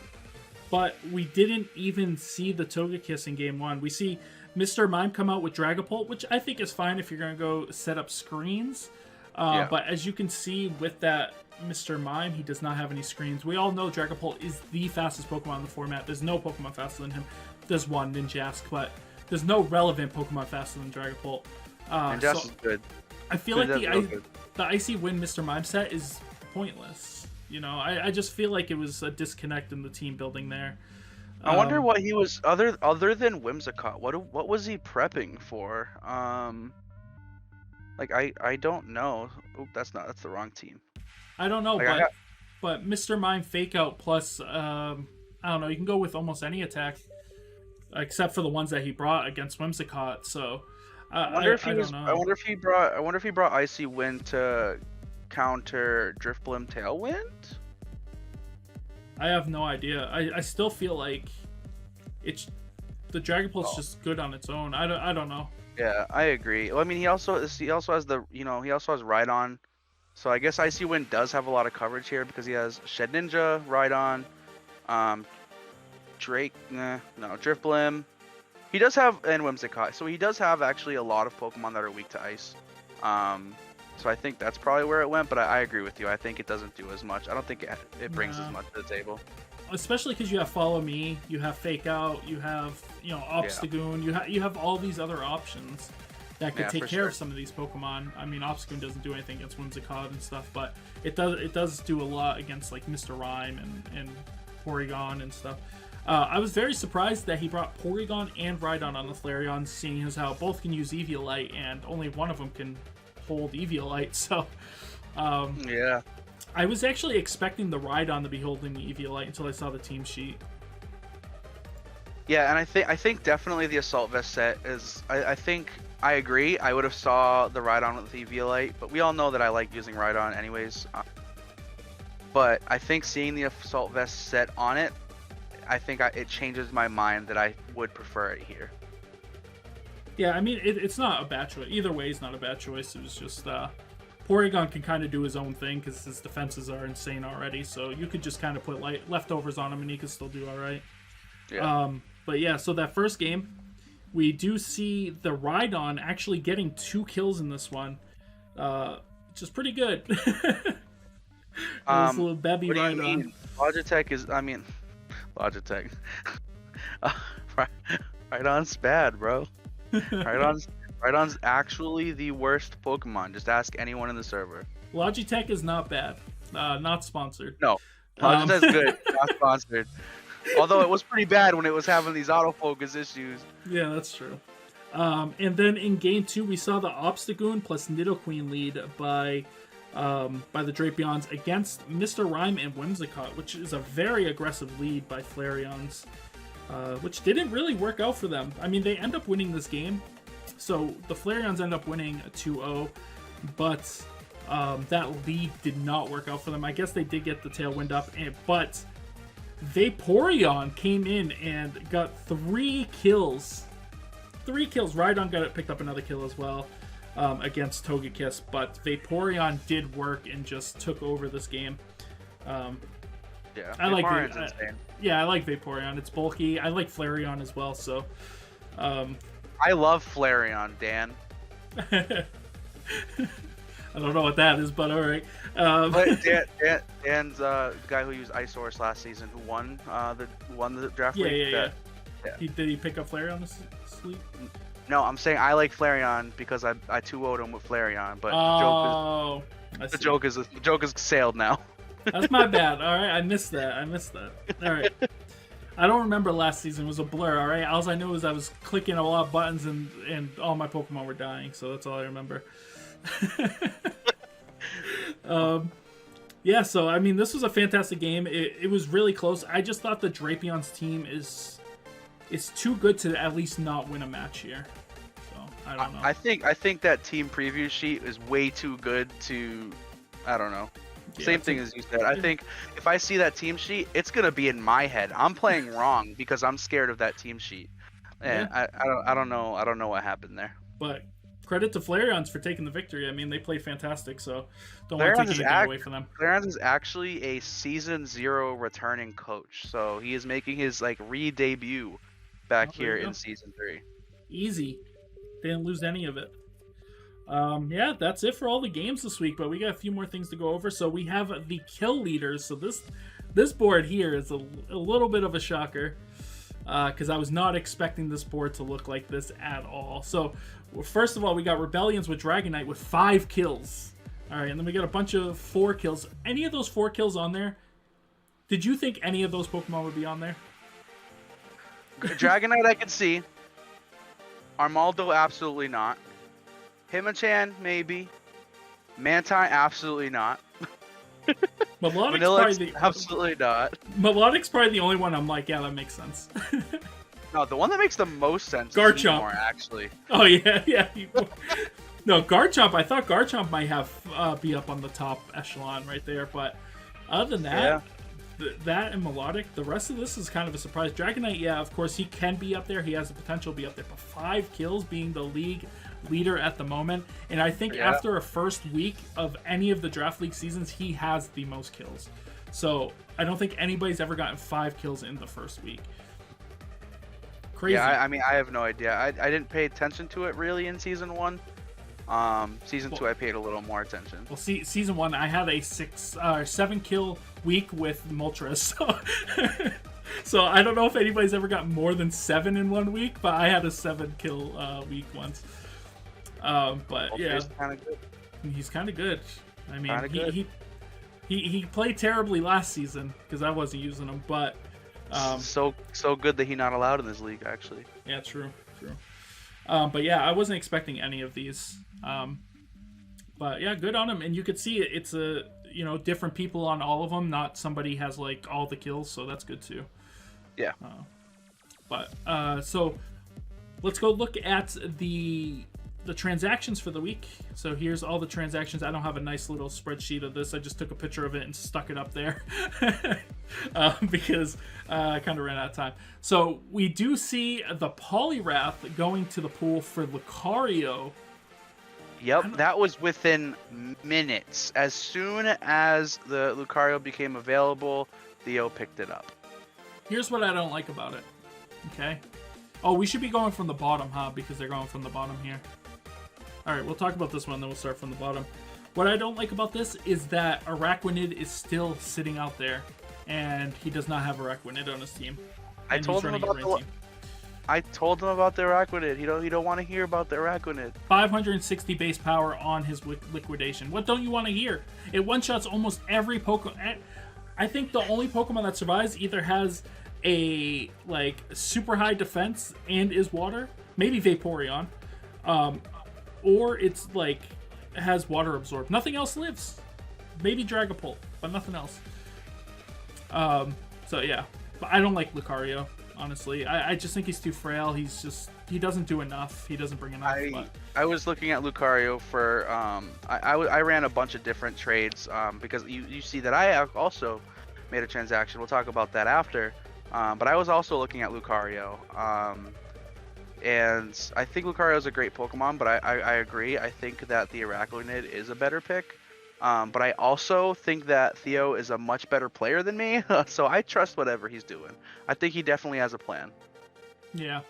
But we didn't even see the Togekiss in game 1. We see Mr. Mime come out with Dragapult, which I think is fine if you're going to go set up screens. But as you can see with that Mr. Mime, he does not have any screens. We all know Dragapult is the fastest Pokemon in the format. There's no Pokemon faster than him. There's one, Ninjask, but there's no relevant Pokemon faster than Dragapult. Ninjask is good. I feel like the Icy Wind Mr. Mime set is pointless. You know, I just feel like it was a disconnect in the team building there. I wonder what he was other than Whimsicott. What was he prepping for? Like I don't know. Oh, that's the wrong team. I don't know, but Mr. Mime Fake Out plus I don't know. You can go with almost any attack, except for the ones that he brought against Whimsicott. So I wonder if he brought Icy Wind to counter Drifblim Tailwind. I have no idea. I still feel like the Dragapult's just good on its own. I don't know. Yeah, I agree. Well, I mean, he also has he also has Rhydon. So I guess Icy Wind does have a lot of coverage here because he has Shed Ninja, Rhydon, Drifblim. He does have, and Whimsicott. So he does have actually a lot of Pokemon that are weak to Ice. So I think that's probably where it went, but I agree with you. I think it doesn't do as much. I don't think it brings as much to the table. Especially because you have Follow Me, you have Fake Out, you have Obstagoon, you have all these other options that could take care of some of these Pokemon. I mean, Obstagoon doesn't do anything against Whimsicott and stuff, but it does do a lot against like Mr. Rhyme and Porygon and stuff. I was very surprised that he brought Porygon and Rhydon on the Flareon, seeing as how both can use Eviolite and only one of them can hold Eviolite. So yeah, I was actually expecting the Rhydon to be holding the Eviolite until I saw the team sheet. Yeah, and I think definitely the Assault Vest set is. I think I agree. I would have saw the Rhydon with the Eviolite, but we all know that I like using Rhydon anyways. But I think seeing the Assault Vest set on it, I think it changes my mind that I would prefer it here. Yeah, I mean, it's not a bad choice. Either way, it's not a bad choice. It was just Porygon can kind of do his own thing because his defenses are insane already. So you could just kind of put leftovers on him and he could still do all right. Yeah. But yeah, so that first game, we do see the Rhydon actually getting 2 kills in this one, which is pretty good. This little baby Rhydon. Logitech. Rhydon's bad, bro. Rhydon's actually the worst Pokemon. Just ask anyone in the server. Logitech is not bad. Not sponsored. No, Logitech's good. Not sponsored. Although it was pretty bad when it was having these autofocus issues. Yeah, that's true. And then in game 2, we saw the Obstagoon plus Nidoqueen lead by the Drapions against Mr. Rhyme and Whimsicott, which is a very aggressive lead by Flareons, which didn't really work out for them. I mean, they end up winning this game. So the Flareons end up winning 2-0, but that lead did not work out for them. I guess they did get the Tailwind up, but Vaporeon came in and got 3 kills. 3 kills. Rhydon picked up another kill as well against Togekiss, but Vaporeon did work and just took over this game. Yeah, I like insane. I like Vaporeon. It's bulky. I like Flareon as well. So, I love Flareon, Dan. I don't know what that is, but all right. But Dan's the guy who used Isource last season, who won the draft league. Yeah. Did he pick up Flareon this sleep? No, I'm saying I like Flareon because I 2-0'd him with Flareon, but the joke is sailed now. That's my bad. All right, I missed that. All right. I don't remember last season. It was a blur, all right? All I knew was I was clicking a lot of buttons and all my Pokemon were dying, so that's all I remember. Yeah, so, I mean, this was a fantastic game. It was really close. I just thought the Drapion's team is too good to at least not win a match here. So, I don't know. I think that team preview sheet is way too good to, I don't know. Yeah, Same thing as you said. I think if I see that team sheet, it's gonna be in my head. I'm playing wrong because I'm scared of that team sheet, and Yeah. I don't know what happened there. But credit to Flareons for taking the victory. I mean, they played fantastic, so don't want to take anything away from them. Flareons is actually a season 0 returning coach, so he is making his like re-debut back here in season 3. Easy. They didn't lose any of it. Yeah, that's it for all the games this week, but we got a few more things to go over. So we have the kill leaders. So this board here is a little bit of a shocker, because I was not expecting this board to look like this at all. So first of all, we got Rebellions with Dragonite with 5 kills. All right, and then we got a bunch of 4 kills. Any of those 4 kills on there? Did you think any of those Pokemon would be on there? Dragonite I could see. Armaldo absolutely not. Hitmonchan maybe. Mantine absolutely not. Melodic's absolutely not. Melodic's probably the only one I'm like, yeah, that makes sense. No, the one that makes the most sense Garchomp. is more actually. Oh yeah. No, Garchomp. I thought Garchomp might have be up on the top echelon right there, but other than that, that and Melodic, the rest of this is kind of a surprise. Dragonite, yeah, of course he can be up there. He has the potential to be up there, but 5 kills, being the league leader at the moment, and I think after a first week of any of the Draft League seasons, he has the most kills. So I don't think anybody's ever gotten 5 kills in the first week. Crazy. Yeah, I mean, I have no idea. I didn't pay attention to it really in season 1. Season 2, I paid a little more attention. Well, season 1, I had a 7 kill week with Moltres, so I don't know if anybody's ever got more than 7 in 1 week, but I had a 7 kill week once. But yeah, he's kind of good. I mean, he played terribly last season because I wasn't using him, but so good that he's not allowed in this league actually. Yeah, true. But yeah, I wasn't expecting any of these. But yeah, good on him, and you could see it's a different people on all of them. Not somebody has like all the kills, so that's good too. Yeah. So let's go look at the transactions for the week. So here's all the transactions. I don't have a nice little spreadsheet of this. I just took a picture of it and stuck it up there because I kind of ran out of time. So we do see the Poliwrath going to the pool for Lucario. Yep, that was within minutes. As soon as the Lucario became available, Theo picked it up. Here's what I don't like about it. Okay. Oh, we should be going from the bottom, huh? Because they're going from the bottom here. Alright, we'll talk about this one, then we'll start from the bottom. What I don't like about this is that Araquanid is still sitting out there, and he does not have Araquanid on his team. I told him about the Araquanid. He don't want to hear about the Araquanid. 560 base power on his liquidation. What don't you want to hear? It one-shots almost every Pokemon. I think the only Pokemon that survives either has a super high defense and is water, maybe Vaporeon, or it's has water absorb. Nothing else lives. Maybe Dragapult, but nothing else. So yeah, but I don't like Lucario, honestly. I just think he's too frail. He doesn't do enough. He doesn't bring enough. I was looking at Lucario for I ran a bunch of different trades because you see that I also made a transaction. We'll talk about that after. But I was also looking at Lucario. And I think Lucario is a great Pokemon, but I agree. I think that the Araquanid is a better pick. But I also think that Theo is a much better player than me, so I trust whatever he's doing. I think he definitely has a plan. Yeah.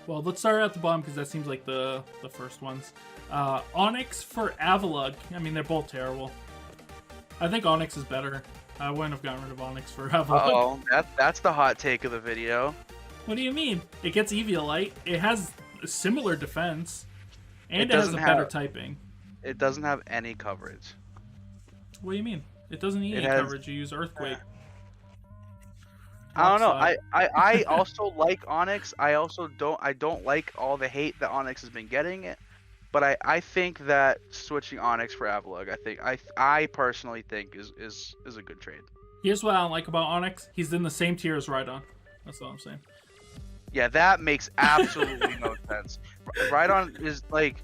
Well, let's start at the bottom because that seems like the first ones. Onix for Avalugg. I mean, they're both terrible. I think Onix is better. I wouldn't have gotten rid of Onix for Avalugg. Oh, that's the hot take of the video. What do you mean? It gets Eviolite. It has a similar defense, and it has a better typing. It doesn't have any coverage. What do you mean? It doesn't need any coverage. You use Earthquake. I don't know. Side. I also like Onyx. I don't like all the hate that Onyx has been getting. But I think that switching Onyx for Avalugg, I personally think is a good trade. Here's what I don't like about Onyx. He's in the same tier as Rhydon. That's all I'm saying. Yeah, that makes absolutely no sense. Rhydon is like,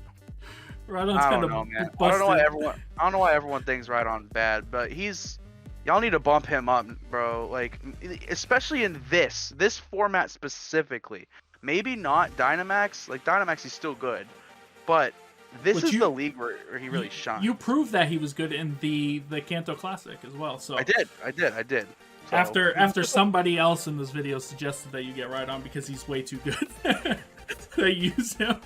Rhydon's I kind don't of know, man. busted. I don't know why everyone thinks Rhydon bad, but y'all need to bump him up, bro. Like, especially in this format specifically. Maybe not Dynamax. Like Dynamax, he's still good, but this is the league where he really shines. You proved that he was good in the Kanto Classic as well. So I did. So, after somebody else in this video suggested that you get Rhydon because he's way too good, they use him.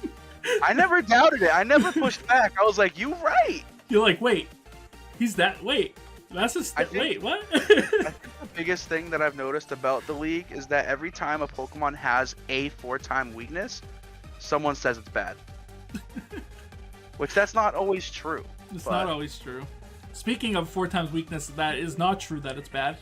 I never doubted it. I never pushed back. I was like, "You right." You're like, wait, he's that. Wait, that's a wait. What? I think the biggest thing that I've noticed about the league is that every time a Pokemon has a 4-time weakness, someone says it's bad. Which that's not always true. It's not always true. Speaking of 4 times weakness, that is not true that it's bad.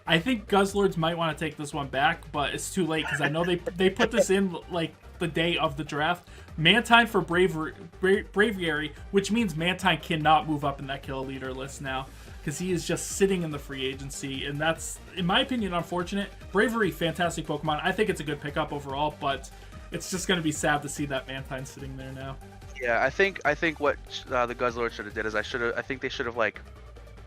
I think Guzzlords might want to take this one back, but it's too late because I know they put this in like the day of the draft. Mantine for Braviary, which means Mantine cannot move up in that kill leader list now because he is just sitting in the free agency, and that's, in my opinion, unfortunate. Braviary, fantastic Pokemon. I think it's a good pickup overall, but it's just going to be sad to see that Mantine sitting there now. Yeah, I think what the Guzzlord should have did is I think they should have like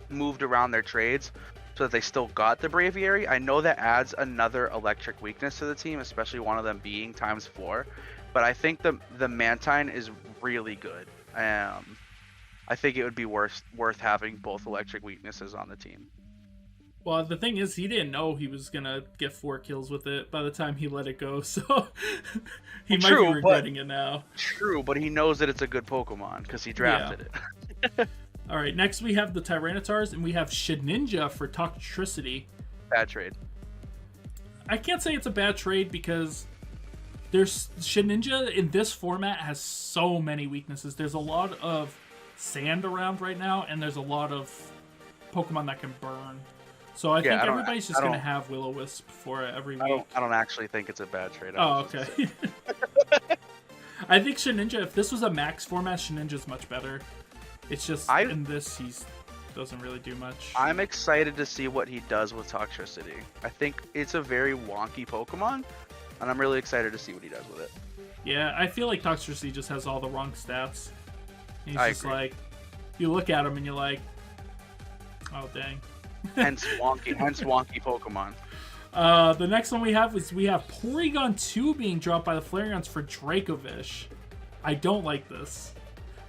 moved around their trades so that they still got the Braviary. I know that adds another electric weakness to the team, especially one of them being ×4. But I think the Mantine is really good. I think it would be worth having both electric weaknesses on the team. Well, the thing is, he didn't know he was going to get 4 kills with it by the time he let it go, so he might be regretting it now. True, but he knows that it's a good Pokemon because he drafted it. All right, next we have the Tyrannotars, and we have Shedinja for Toxtricity. Bad trade. I can't say it's a bad trade because Shedinja in this format has so many weaknesses. There's a lot of sand around right now, and there's a lot of Pokemon that can burn. So I think everybody's just going to have Will-O-Wisp for it every week. I don't actually think it's a bad trade. Oh, okay. I think Shedinja, if this was a max format, Shedinja's much better. It's just in this, he doesn't really do much. I'm excited to see what he does with Toxtricity. I think it's a very wonky Pokemon, and I'm really excited to see what he does with it. Yeah, I feel like Toxtricity just has all the wrong stats. He's I just agree. like, you look at him and you're like, oh dang. Hence wonky Pokemon. The next one we have Porygon 2 being dropped by the Flareons for Dracovish. I don't like this,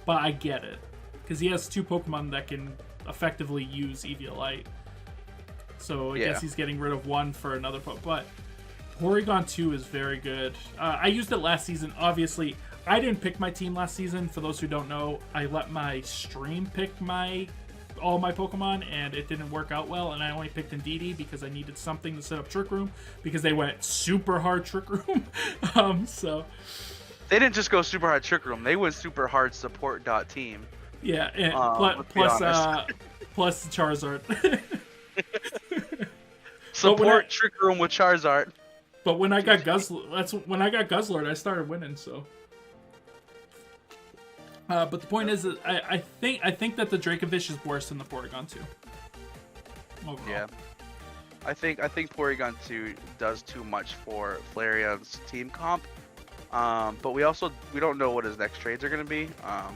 but I get it. Because he has 2 Pokemon that can effectively use Eviolite. So I guess he's getting rid of 1 for another Pokemon. But Porygon 2 is very good. I used it last season. Obviously, I didn't pick my team last season. For those who don't know, I let my stream pick all my Pokemon, and it didn't work out well, and I only picked Indeedee because I needed something to set up Trick Room because they went super hard Trick Room. So they didn't just go super hard Trick Room. They went super hard support.team. Yeah, and plus Charizard. Support Trick Room with Charizard. But when I got Guzzlord, I started winning. So, but the point is that I think that the Dracovish is worse than the Porygon 2. Overall. Yeah, I think Porygon 2 does too much for Flareon's team comp. But we don't know what his next trades are going to be.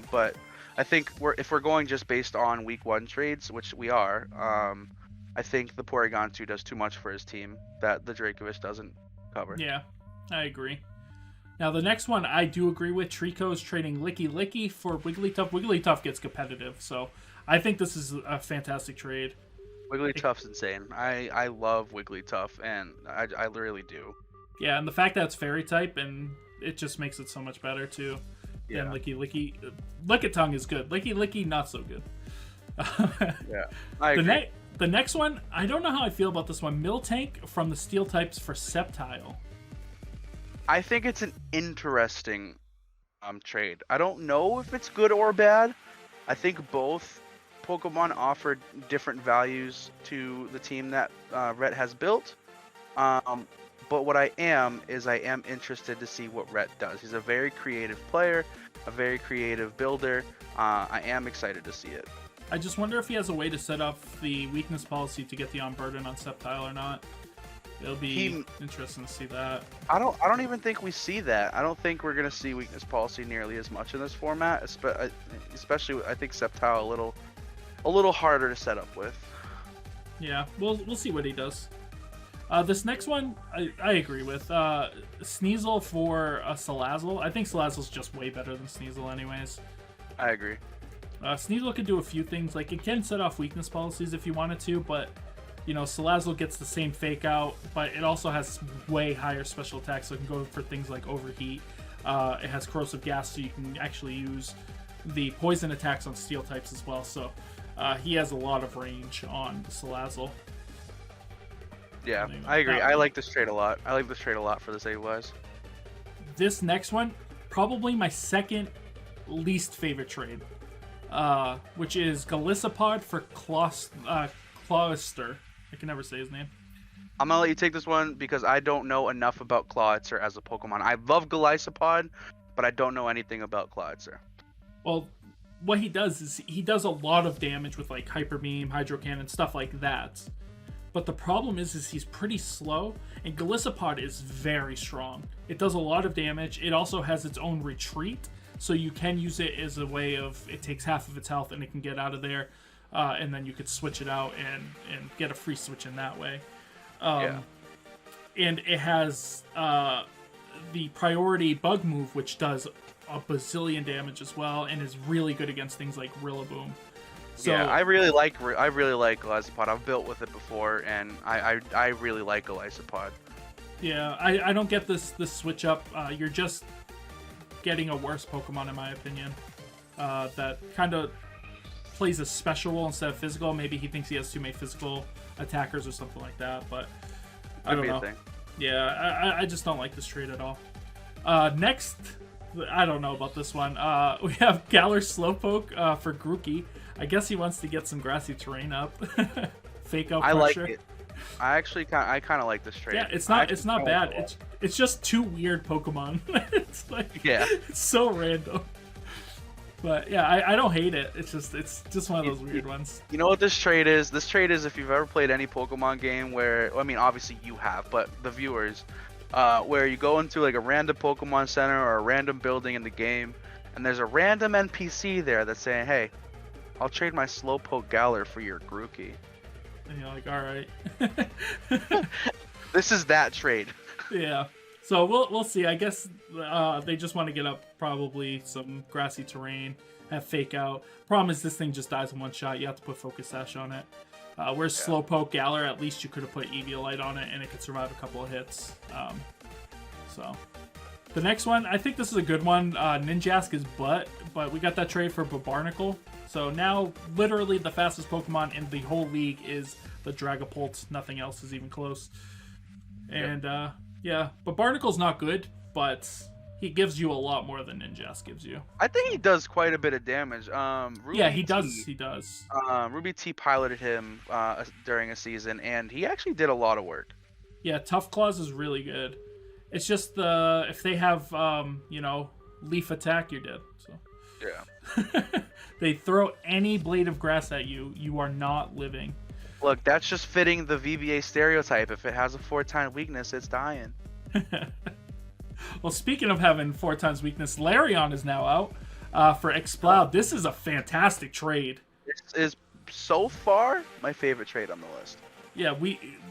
But I think if we're going just based on week 1 trades, which we are, I think the Porygon 2 does too much for his team that the Dracovish doesn't cover. Yeah, I agree. Now the next one I do agree with. Trico is trading Licky for Wigglytuff. Wigglytuff gets competitive, so I think this is a fantastic trade. Wigglytuff's insane. I love Wigglytuff, and I really do. Yeah, and the fact that it's Fairy type, and it just makes it so much better too. Yeah, Licky. Lickitung is good. Licky not so good. Yeah, I agree. The next one, I don't know how I feel about this one. Miltank from the Steel types for Sceptile. I think it's an interesting trade. I don't know if it's good or bad. I think both Pokemon offer different values to the team that Rhett has built. But what I am interested to see what Rhett does. He's a very creative player, a very creative builder. I am excited to see it. I just wonder if he has a way to set up the weakness policy to get the on-burden on Sceptile or not. It'll be interesting to see that. I don't even think we see that. I don't think we're gonna see weakness policy nearly as much in this format, especially I think Sceptile a little harder to set up with. Yeah, we'll see what he does. This next one, I agree with. Sneasel for Salazzle. I think Salazzle's just way better than Sneasel anyways. I agree. Sneasel can do a few things. Like, it can set off weakness policies if you wanted to, but, you know, Salazzle gets the same fake out, but it also has way higher special attacks, so it can go for things like Overheat. It has Corrosive Gas, so you can actually use the poison attacks on steel types as well, so he has a lot of range on Salazzle. Yeah, I agree. I like this trade a lot. I like this trade a lot for the save-wise. This next one, probably my second least favorite trade, which is Golisopod for Clawster. I can never say his name. I'm gonna let you take this one because I don't know enough about Clawitzer as a Pokemon. I love Golisopod, but I don't know anything about Clawitzer. Well, what he does is he does a lot of damage with like Hyper Beam, Hydro Cannon, stuff like that. But the problem is he's pretty slow, and Golisopod is very strong. It does a lot of damage. It also has its own retreat, so you can use it as a way of, it takes half of its health and it can get out of there, and then you could switch it out and get a free switch in that way. And it has the priority bug move, which does a bazillion damage as well, and is really good against things like Rillaboom. So, yeah, I really like Golisopod. I've built with it before, and I really like Golisopod. Yeah, I don't get this switch up. You're just getting a worse Pokemon in my opinion. That kind of plays a special role instead of physical. Maybe he thinks he has too many physical attackers or something like that, but I don't know. Yeah, I just don't like this trade at all. Next, I don't know about this one. We have Galar Slowpoke for Grookey. I guess he wants to get some grassy terrain up. Fake out pressure. I like it. I kind of like this trade. Yeah, it's not bad. It's just two weird Pokemon. It's like, yeah, it's so random. But yeah, I don't hate it. It's just one of those weird ones. You know what this trade is? This trade is if you've ever played any Pokemon game where, I mean, obviously you have, but the viewers, where you go into like a random Pokemon Center or a random building in the game, and there's a random NPC there that's saying, "Hey, I'll trade my Slowpoke Galar for your Grookey." And you're like, all right. This is that trade. Yeah. So we'll see. I guess they just want to get up probably some grassy terrain, have fake out. Problem is this thing just dies in one shot. You have to put Focus Sash on it. Whereas Slowpoke Galar, at least you could have put Eviolite on it and it could survive a couple of hits. So the next one, I think this is a good one. Ninjask is but we got that trade for Barbarnacle. So now, literally, the fastest Pokemon in the whole league is the Dragapult. Nothing else is even close. And, yeah, Barbarnacle's not good, but he gives you a lot more than Ninjask gives you. I think he does quite a bit of damage. He does. Ruby T piloted him during a season, and he actually did a lot of work. Yeah, Tough Claws is really good. It's just if they have, Leaf Attack, you're dead. So. Yeah. They throw any blade of grass at you, you are not living. Look, that's just fitting the VBA stereotype. If it has a 4-time weakness, it's dying. Well, speaking of having 4 times weakness, Larion is now out for Exploud. This is a fantastic trade. This is so far my favorite trade on the list. Yeah,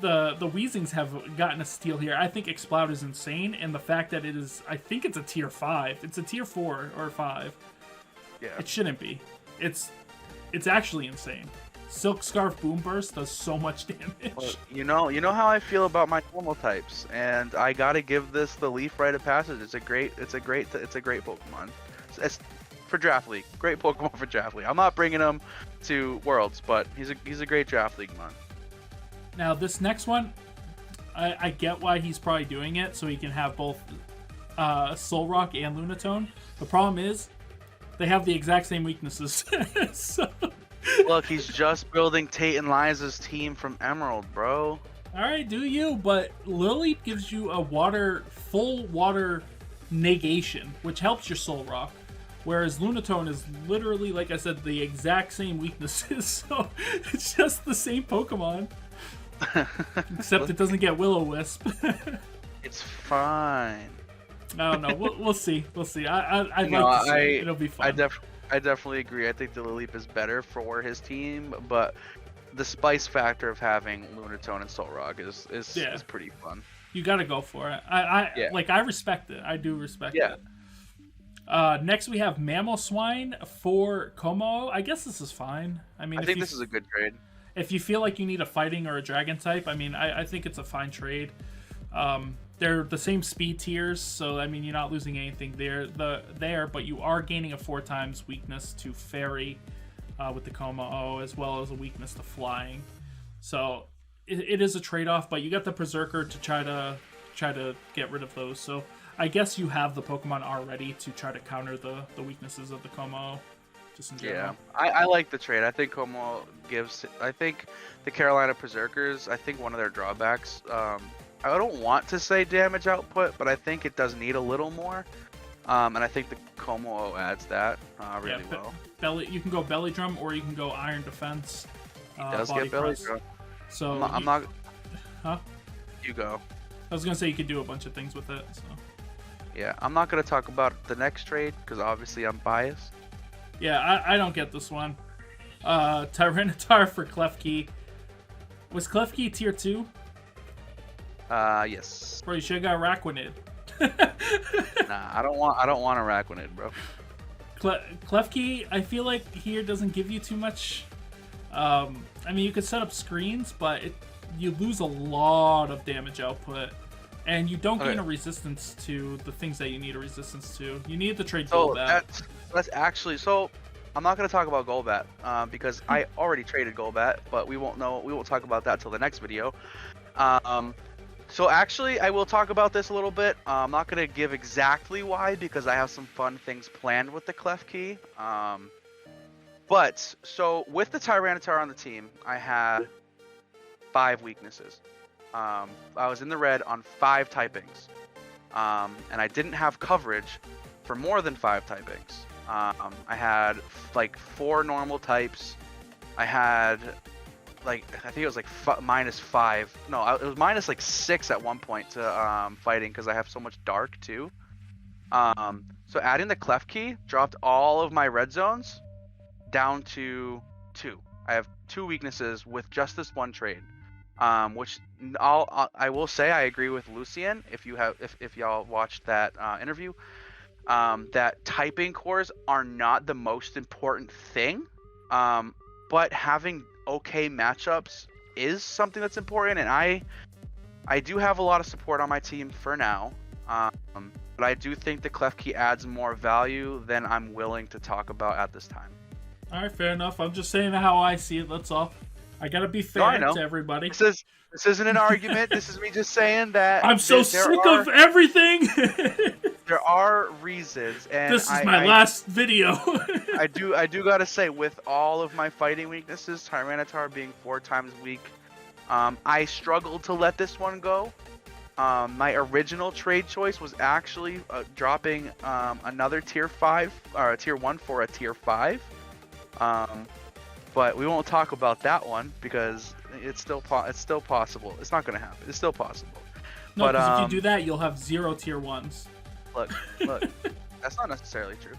the Weezings have gotten a steal here. I think Exploud is insane, and the fact that I think it's a tier 5. It's a tier 4 or 5. Yeah. It shouldn't be. It's actually insane. Silk Scarf Boom Burst does so much damage. Well, you know how I feel about my normal types, and I gotta give this the Leaf Rite of Passage. It's a great Pokemon. It's for Draft League. Great Pokemon for Draft League. I'm not bringing him to Worlds, but he's a great Draft League mon. Now this next one, I get why he's probably doing it, so he can have both Solrock and Lunatone. The problem is, they have the exact same weaknesses. So Look, he's just building Tate and Liza's team from Emerald, bro. All right, do you? But Lily gives you a full water negation, which helps your Soul Rock. Whereas Lunatone is literally, like I said, the exact same weaknesses. So it's just the same Pokemon. Except it doesn't get Will-O-Wisp. It's fine. I don't know. We'll see. We'll see. I'd like to see it. It'll be fun. I definitely agree. I think the Lileep is better for his team, but the spice factor of having Lunatone and Solrock is pretty fun. You got to go for it. I respect it. I do respect it. Next we have Mamoswine for Como. I guess this is fine. I mean, I think this is a good trade. If you feel like you need a fighting or a dragon type, I mean, I think it's a fine trade. They're the same speed tiers, so I mean, you're not losing anything there, but you are gaining a 4x weakness to Fairy with the Como-O, as well as a weakness to Flying. So it is a trade-off, but you got the Berserker to try to get rid of those. So I guess you have the Pokemon already to try to counter the weaknesses of the Como-O. Just in general. Yeah, I like the trade. I think Como gives. I think the Carolina Berserkers. I think one of their drawbacks. I don't want to say damage output, but I think it does need a little more. And I think the Como adds that really well. You can go Belly Drum or you can go Iron Defense. He does get Belly Drum. So I'm not. Huh? You go. I was gonna say you could do a bunch of things with it. So. Yeah, I'm not gonna talk about the next trade because obviously I'm biased. Yeah, I don't get this one. Tyranitar for Klefki. Was Klefki tier 2? Yes. Bro, you should have got Araquanid. Nah, I don't want a Araquanid, bro. Klefki, I feel like here doesn't give you too much. I mean, you could set up screens, but you lose a lot of damage output, and you don't gain a resistance to the things that you need a resistance to. You need to trade Golbat. That's actually so. I'm not gonna talk about Golbat because I already traded Golbat, but we won't talk about that till the next video. So actually, I will talk about this a little bit. I'm not going to give exactly why because I have some fun things planned with the Klefki. But, so with the Tyranitar on the team, I had 5 weaknesses. I was in the red on 5 typings. And I didn't have coverage for more than 5 typings. I had like 4 normal types. I had... I think it was like -5. No, it was minus like 6 at one point to fighting because I have so much dark too. So adding the Klefki dropped all of my red zones down to 2. I have 2 weaknesses with just this one trade. Which I will say I agree with Lucien if y'all watched that interview. That typing cores are not the most important thing. But having okay matchups is something that's important, and I do have a lot of support on my team for now, but I do think the Klefki adds more value than I'm willing to talk about at this time. All right, fair enough. I'm just saying how I see it. That's all. I gotta be fair to everybody. This isn't an argument. This is me just saying that I'm so sick of everything. There are reasons, and this is my last video. I do gotta say, with all of my fighting weaknesses, Tyranitar being 4 times weak, I struggled to let this one go. My original trade choice was actually dropping another tier 5 or a tier 1 for a tier 5. But we won't talk about that one because it's still possible. It's not gonna happen. It's still possible. No, because if you do that, you'll have 0 tier 1s. Look, that's not necessarily true.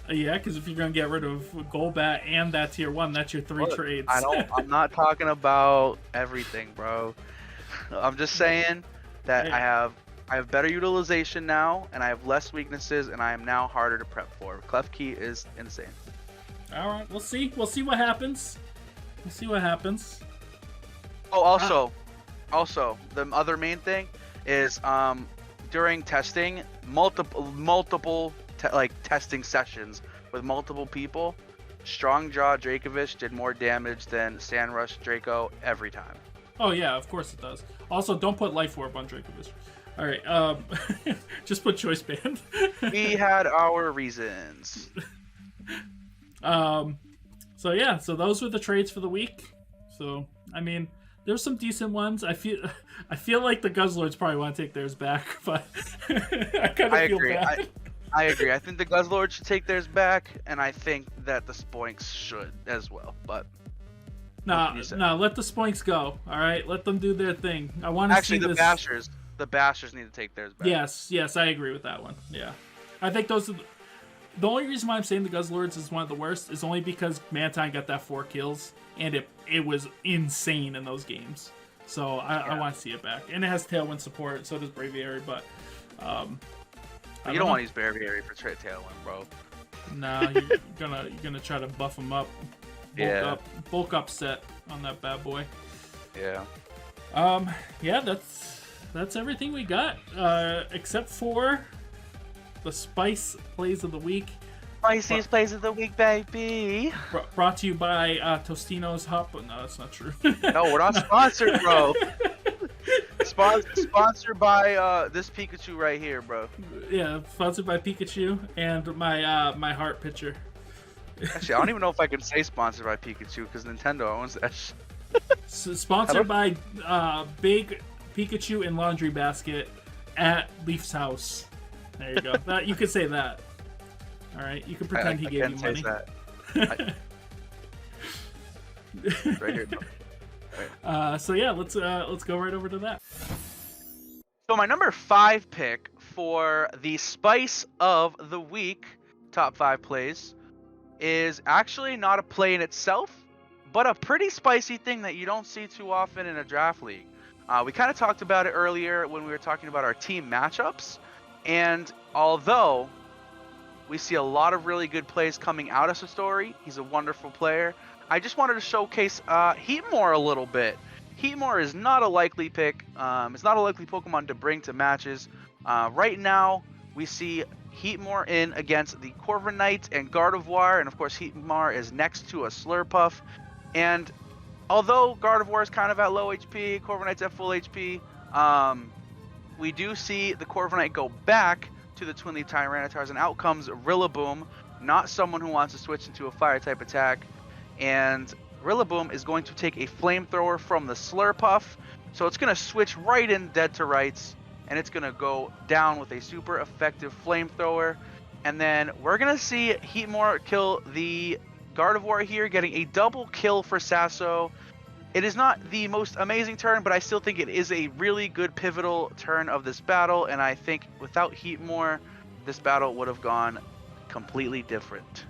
Yeah, because if you're gonna get rid of Golbat and that tier 1, that's your 3 trades. I'm not talking about everything, bro. I'm just saying that I have better utilization now, and I have less weaknesses, and I am now harder to prep for. Klefki is insane. All right, we'll see. We'll see what happens. We'll see what happens. Oh, also, the other main thing is during testing, multiple testing sessions with multiple people, Strong Jaw Dracovish did more damage than Sandrush Draco every time. Oh yeah, of course it does. Also, don't put Life Orb on Dracovish. All right, just put Choice Band. We had our reasons. So So yeah, so those were the trades for the week. So I mean, there's some decent ones. I feel like the Guzzlords probably want to take theirs back, but I kind of feel agree. bad. I agree. I think the Guzzlords should take theirs back, and I think that the Spoinks should as well. But Nah, let the Spoinks go. All right, let them do their thing. I want to see actually, this. the Bashers need to take theirs back. Yes, I agree with that one. Yeah, I think those are the only reason why I'm saying the Guzzlords is one of the worst is only because Mantine got that 4 kills, and it was insane in those games. So I want to see it back, and it has Tailwind support. So does Braviary, but you don't want to use Braviary for Tailwind, bro. Nah, you're gonna try to buff him up. Bulk up set on that bad boy. Yeah. Yeah, that's everything we got, except for the Spice Plays of the Week. Spiciest Plays of the Week, baby. Brought to you by Tostino's Hop. No, that's not true. No, we're not sponsored, bro. Sponsored by this Pikachu right here, bro. Yeah, sponsored by Pikachu and my heart pitcher. Actually, I don't even know if I can say sponsored by Pikachu because Nintendo owns that. So sponsored by Big Pikachu and Laundry Basket at Leaf's house. There you go. You could say that. All right, you can pretend he gave you money. That. Right here. Right. So yeah, let's go right over to that. So my number 5 pick for the Spice of the Week, top 5 plays, is actually not a play in itself, but a pretty spicy thing that you don't see too often in a draft league. We kind of talked about it earlier when we were talking about our team matchups, and although we see a lot of really good plays coming out of Satori, he's a wonderful player, I just wanted to showcase Heatmore a little bit. Heatmore is not a likely pick. It's not a likely Pokemon to bring to matches. Right now, we see Heatmore in against the Corviknight and Gardevoir, and of course Heatmore is next to a Slurpuff. And although Gardevoir is kind of at low HP, Corviknight's at full HP, we do see the Corviknight go back to the Twin Leaf Tyrannitars, and out comes Rillaboom, not someone who wants to switch into a fire type attack. And Rillaboom is going to take a flamethrower from the Slurpuff, so it's going to switch right in dead to rights, and it's going to go down with a super effective flamethrower. And then we're going to see Heatmore kill the Gardevoir here, getting a double kill for Sasso. It is not the most amazing turn, but I still think it is a really good pivotal turn of this battle, and I think without Heatmore, this battle would have gone completely different.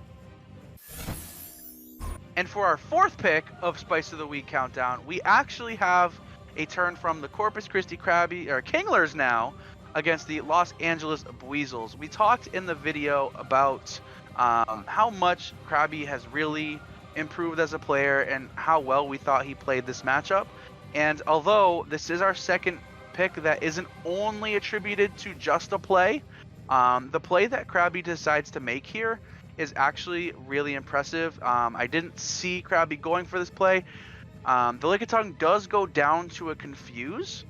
And for our 4th pick of Spice of the Week countdown, we actually have a turn from the Corpus Christi Kinglers now against the Los Angeles Buizzles. We talked in the video about how much Krabby has really improved as a player and how well we thought he played this matchup. And although this is our second pick that isn't only attributed to just a play, the play that Krabby decides to make here is actually really impressive. I didn't see Krabby going for this play. The Lickitung does go down to a Confuse,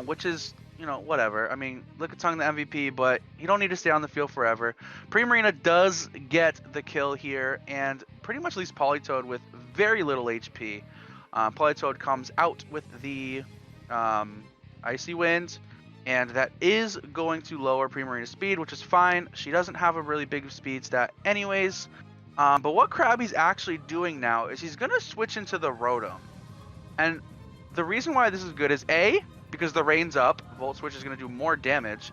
which is, whatever. I mean, Lickitung the MVP, but you don't need to stay on the field forever. Primarina does get the kill here and pretty much leaves Politoed with very little HP. Politoed comes out with the Icy Wind, and that is going to lower Primarina's speed, which is fine. She doesn't have a really big speed stat anyways. But what Krabby's actually doing now is he's going to switch into the Rotom. And the reason why this is good is A, because the rain's up, Volt Switch is going to do more damage.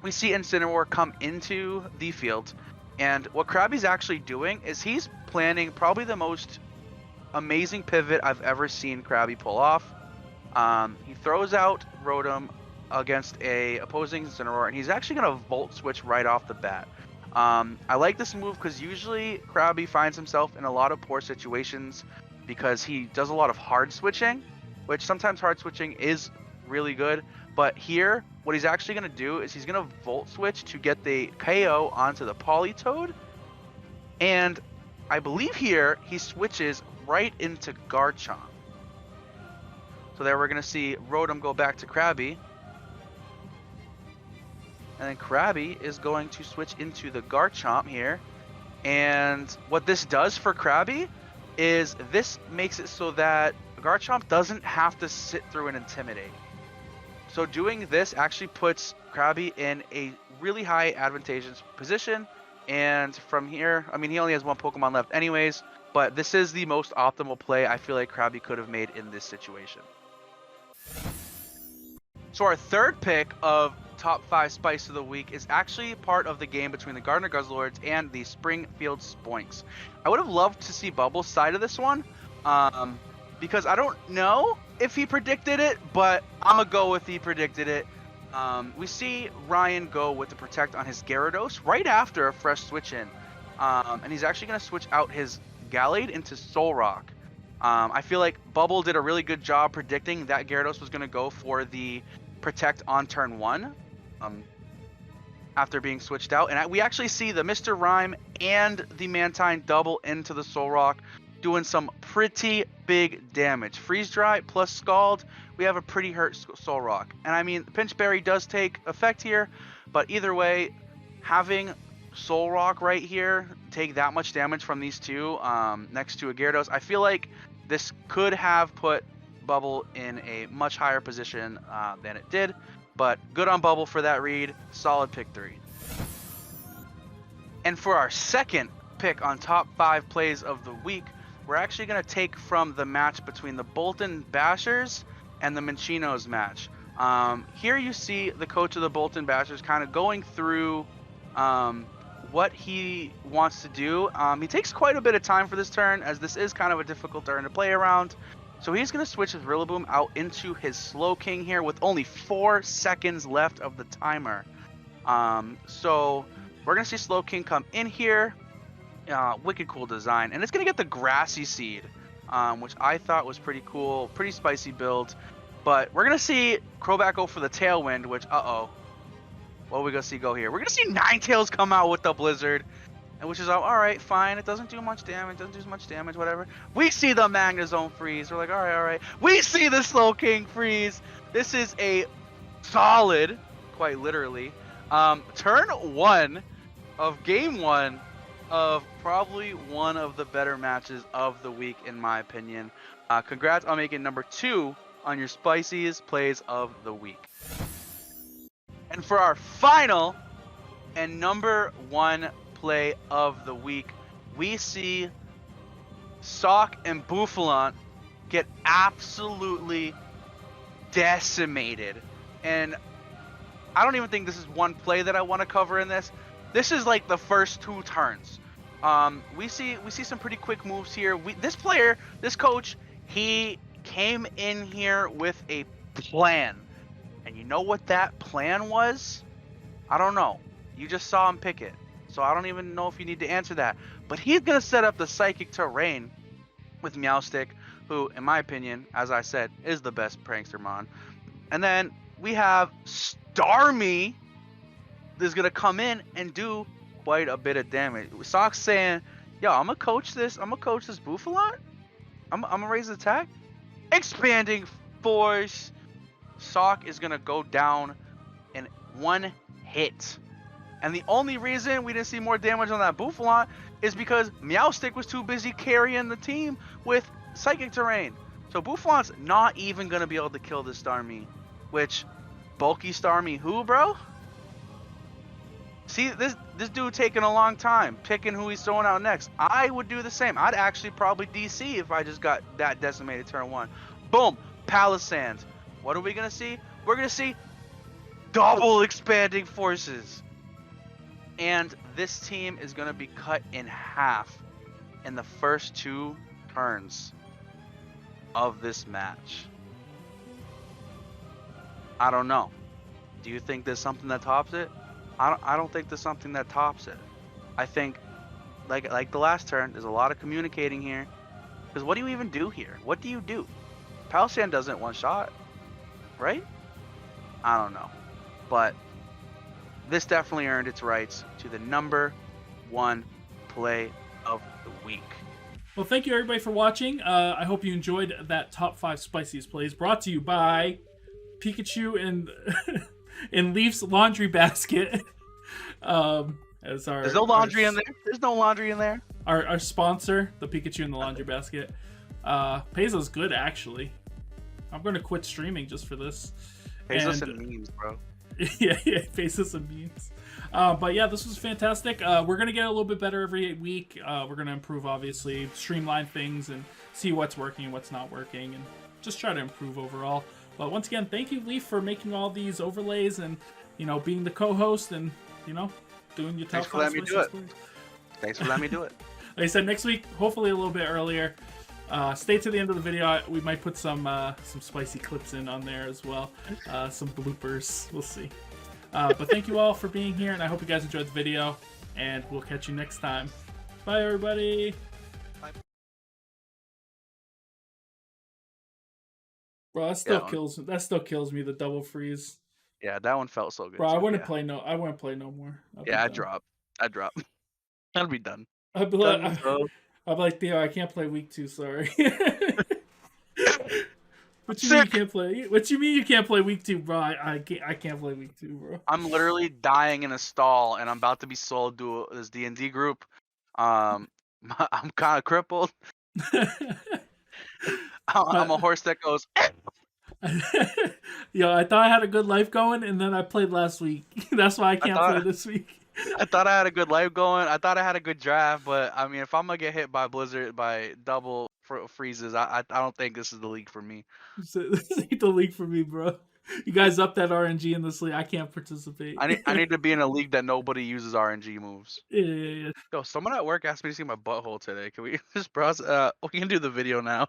We see Incineroar come into the field, and what Krabby's actually doing is he's planning probably the most amazing pivot I've ever seen Krabby pull off. He throws out Rotom against a opposing Incineroar, and he's actually going to Volt Switch right off the bat. I like this move because usually Krabby finds himself in a lot of poor situations because he does a lot of hard switching, which sometimes hard switching is really good. But here, what he's actually going to do is he's going to Volt Switch to get the KO onto the Politoed. And I believe here he switches right into Garchomp. So there we're going to see Rotom go back to Krabby. And then Krabby is going to switch into the Garchomp here. And what this does for Krabby is this makes it so that Garchomp doesn't have to sit through and Intimidate. So doing this actually puts Krabby in a really high advantageous position. And from here, I mean, he only has one Pokemon left anyways, but this is the most optimal play I feel like Krabby could have made in this situation. So our third pick of top 5 Spice of the Week is actually part of the game between the Gardner Guzzlords and the Springfield Spoinks. I would have loved to see Bubble's side of this one, because I don't know if he predicted it, but I'm going to go with he predicted it. We see Ryan go with the Protect on his Gyarados right after a fresh switch in. And he's actually going to switch out his Gallade into Solrock. I feel like Bubble did a really good job predicting that Gyarados was going to go for the Protect on turn 1 after being switched out. And we actually see the Mr. Rhyme and the Mantine double into the Solrock, doing some pretty big damage. Freeze Dry plus Scald, we have a pretty hurt Solrock. And I mean, Pinch Berry does take effect here, but either way, having Solrock right here take that much damage from these two next to a Gyarados, I feel like this could have put Bubble in a much higher position than it did. But good on Bubble for that read. Solid pick 3. And for our second pick on top 5 plays of the week, we're actually going to take from the match between the Bolton Bashers and the Minchinos match. Here you see the coach of the Bolton Bashers kind of going through what he wants to do. He takes quite a bit of time for this turn, as this is kind of a difficult turn to play around. So he's going to switch his Rillaboom out into his Slowking here with only 4 seconds left of the timer. So we're going to see Slowking come in here. Wicked cool design. And it's going to get the Grassy Seed, which I thought was pretty cool. Pretty spicy build. But we're going to see Crobat go for the Tailwind, which, uh-oh. What are we going to see go here? We're going to see Ninetales come out with the Blizzard. Which is, all right, fine. It doesn't do much damage. Doesn't do much damage, whatever. We see the Magnezone freeze. We're like, all right. We see the Slowking freeze. This is a solid, quite literally, turn 1 of game 1 of probably one of the better matches of the week, in my opinion. Congrats on making number 2 on your spiciest plays of the week. And for our final and number 1 play of the week, we see Sock and Bouffalant get absolutely decimated. And I don't even think this is one play that I want to cover in this. This is like the first 2 turns. We see some pretty quick moves here. This coach, he came in here with a plan. And you know what that plan was? I don't know. You just saw him pick it. So I don't even know if you need to answer that. But he's going to set up the Psychic Terrain with Meowstic, who, in my opinion, as I said, is the best Prankstermon. And then we have Starmie that's going to come in and do quite a bit of damage. Sock's saying, yo, I'm going to coach this Bouffalant. I'm going to raise the attack. Expanding Force. Sock is going to go down in 1 hit. And the only reason we didn't see more damage on that Bouffalant is because Meowstic was too busy carrying the team with Psychic Terrain. So Bouffalant's not even going to be able to kill this Starmie. Which, bulky Starmie who, bro? See, this dude taking a long time, picking who he's throwing out next. I would do the same. I'd actually probably DC if I just got that decimated turn 1. Boom! Palisand. What are we going to see? We're going to see double Expanding Forces. And this team is going to be cut in half in the first 2 turns of this match. I don't know. Do you think there's something that tops it? I don't think there's something that tops it. I think, like the last turn, there's a lot of communicating here. Because what do you even do here? What do you do? Palisand doesn't one-shot, right? I don't know. But this definitely earned its rights to the number 1 play of the week. Well, thank you everybody for watching. I hope you enjoyed that top 5 spiciest plays brought to you by Pikachu and and Leaf's laundry basket. as our There's no laundry in there. There's no laundry in there. Our sponsor, the Pikachu in the laundry basket, pays us good actually. I'm gonna quit streaming just for this. Pays us some memes, bro. yeah, pays us some memes. But yeah, this was fantastic. We're gonna get a little bit better every week. We're gonna improve, obviously, streamline things and see what's working and what's not working, and just try to improve overall. But once again, thank you, Leaf, for making all these overlays and being the co-host and doing your top 5 Thanks for letting me do it. Thanks for letting me do it. Like I said, next week, hopefully a little bit earlier. Stay to the end of the video. We might put some spicy clips in on there as well. Some bloopers. We'll see. But thank you all for being here, and I hope you guys enjoyed the video. And we'll catch you next time. Bye, everybody. Bye. Bro, that still kills me. The double freeze. Yeah, that one felt so good. Bro, I wouldn't play no more. I'd drop. I'd be done. I'd be like, Theo, I can't play week 2. Sorry. What you mean you can't play? What you mean you can't play week 2, bro? I can't play week 2, bro. I'm literally dying in a stall, and I'm about to be sold to this D&D group. I'm kind of crippled. I'm a horse that goes. Yo, I thought I had a good life going, and then I played last week. That's why I can't play this week. I thought I had a good life going. I thought I had a good draft, but I mean, if I'm gonna get hit by Blizzard by double freezes, I don't think this is the league for me. This ain't the league for me, bro. You guys up that RNG in this league? I can't participate. I need to be in a league that nobody uses RNG moves. Yeah. Yo, someone at work asked me to see my butthole today. Can we just browse? We can do the video now.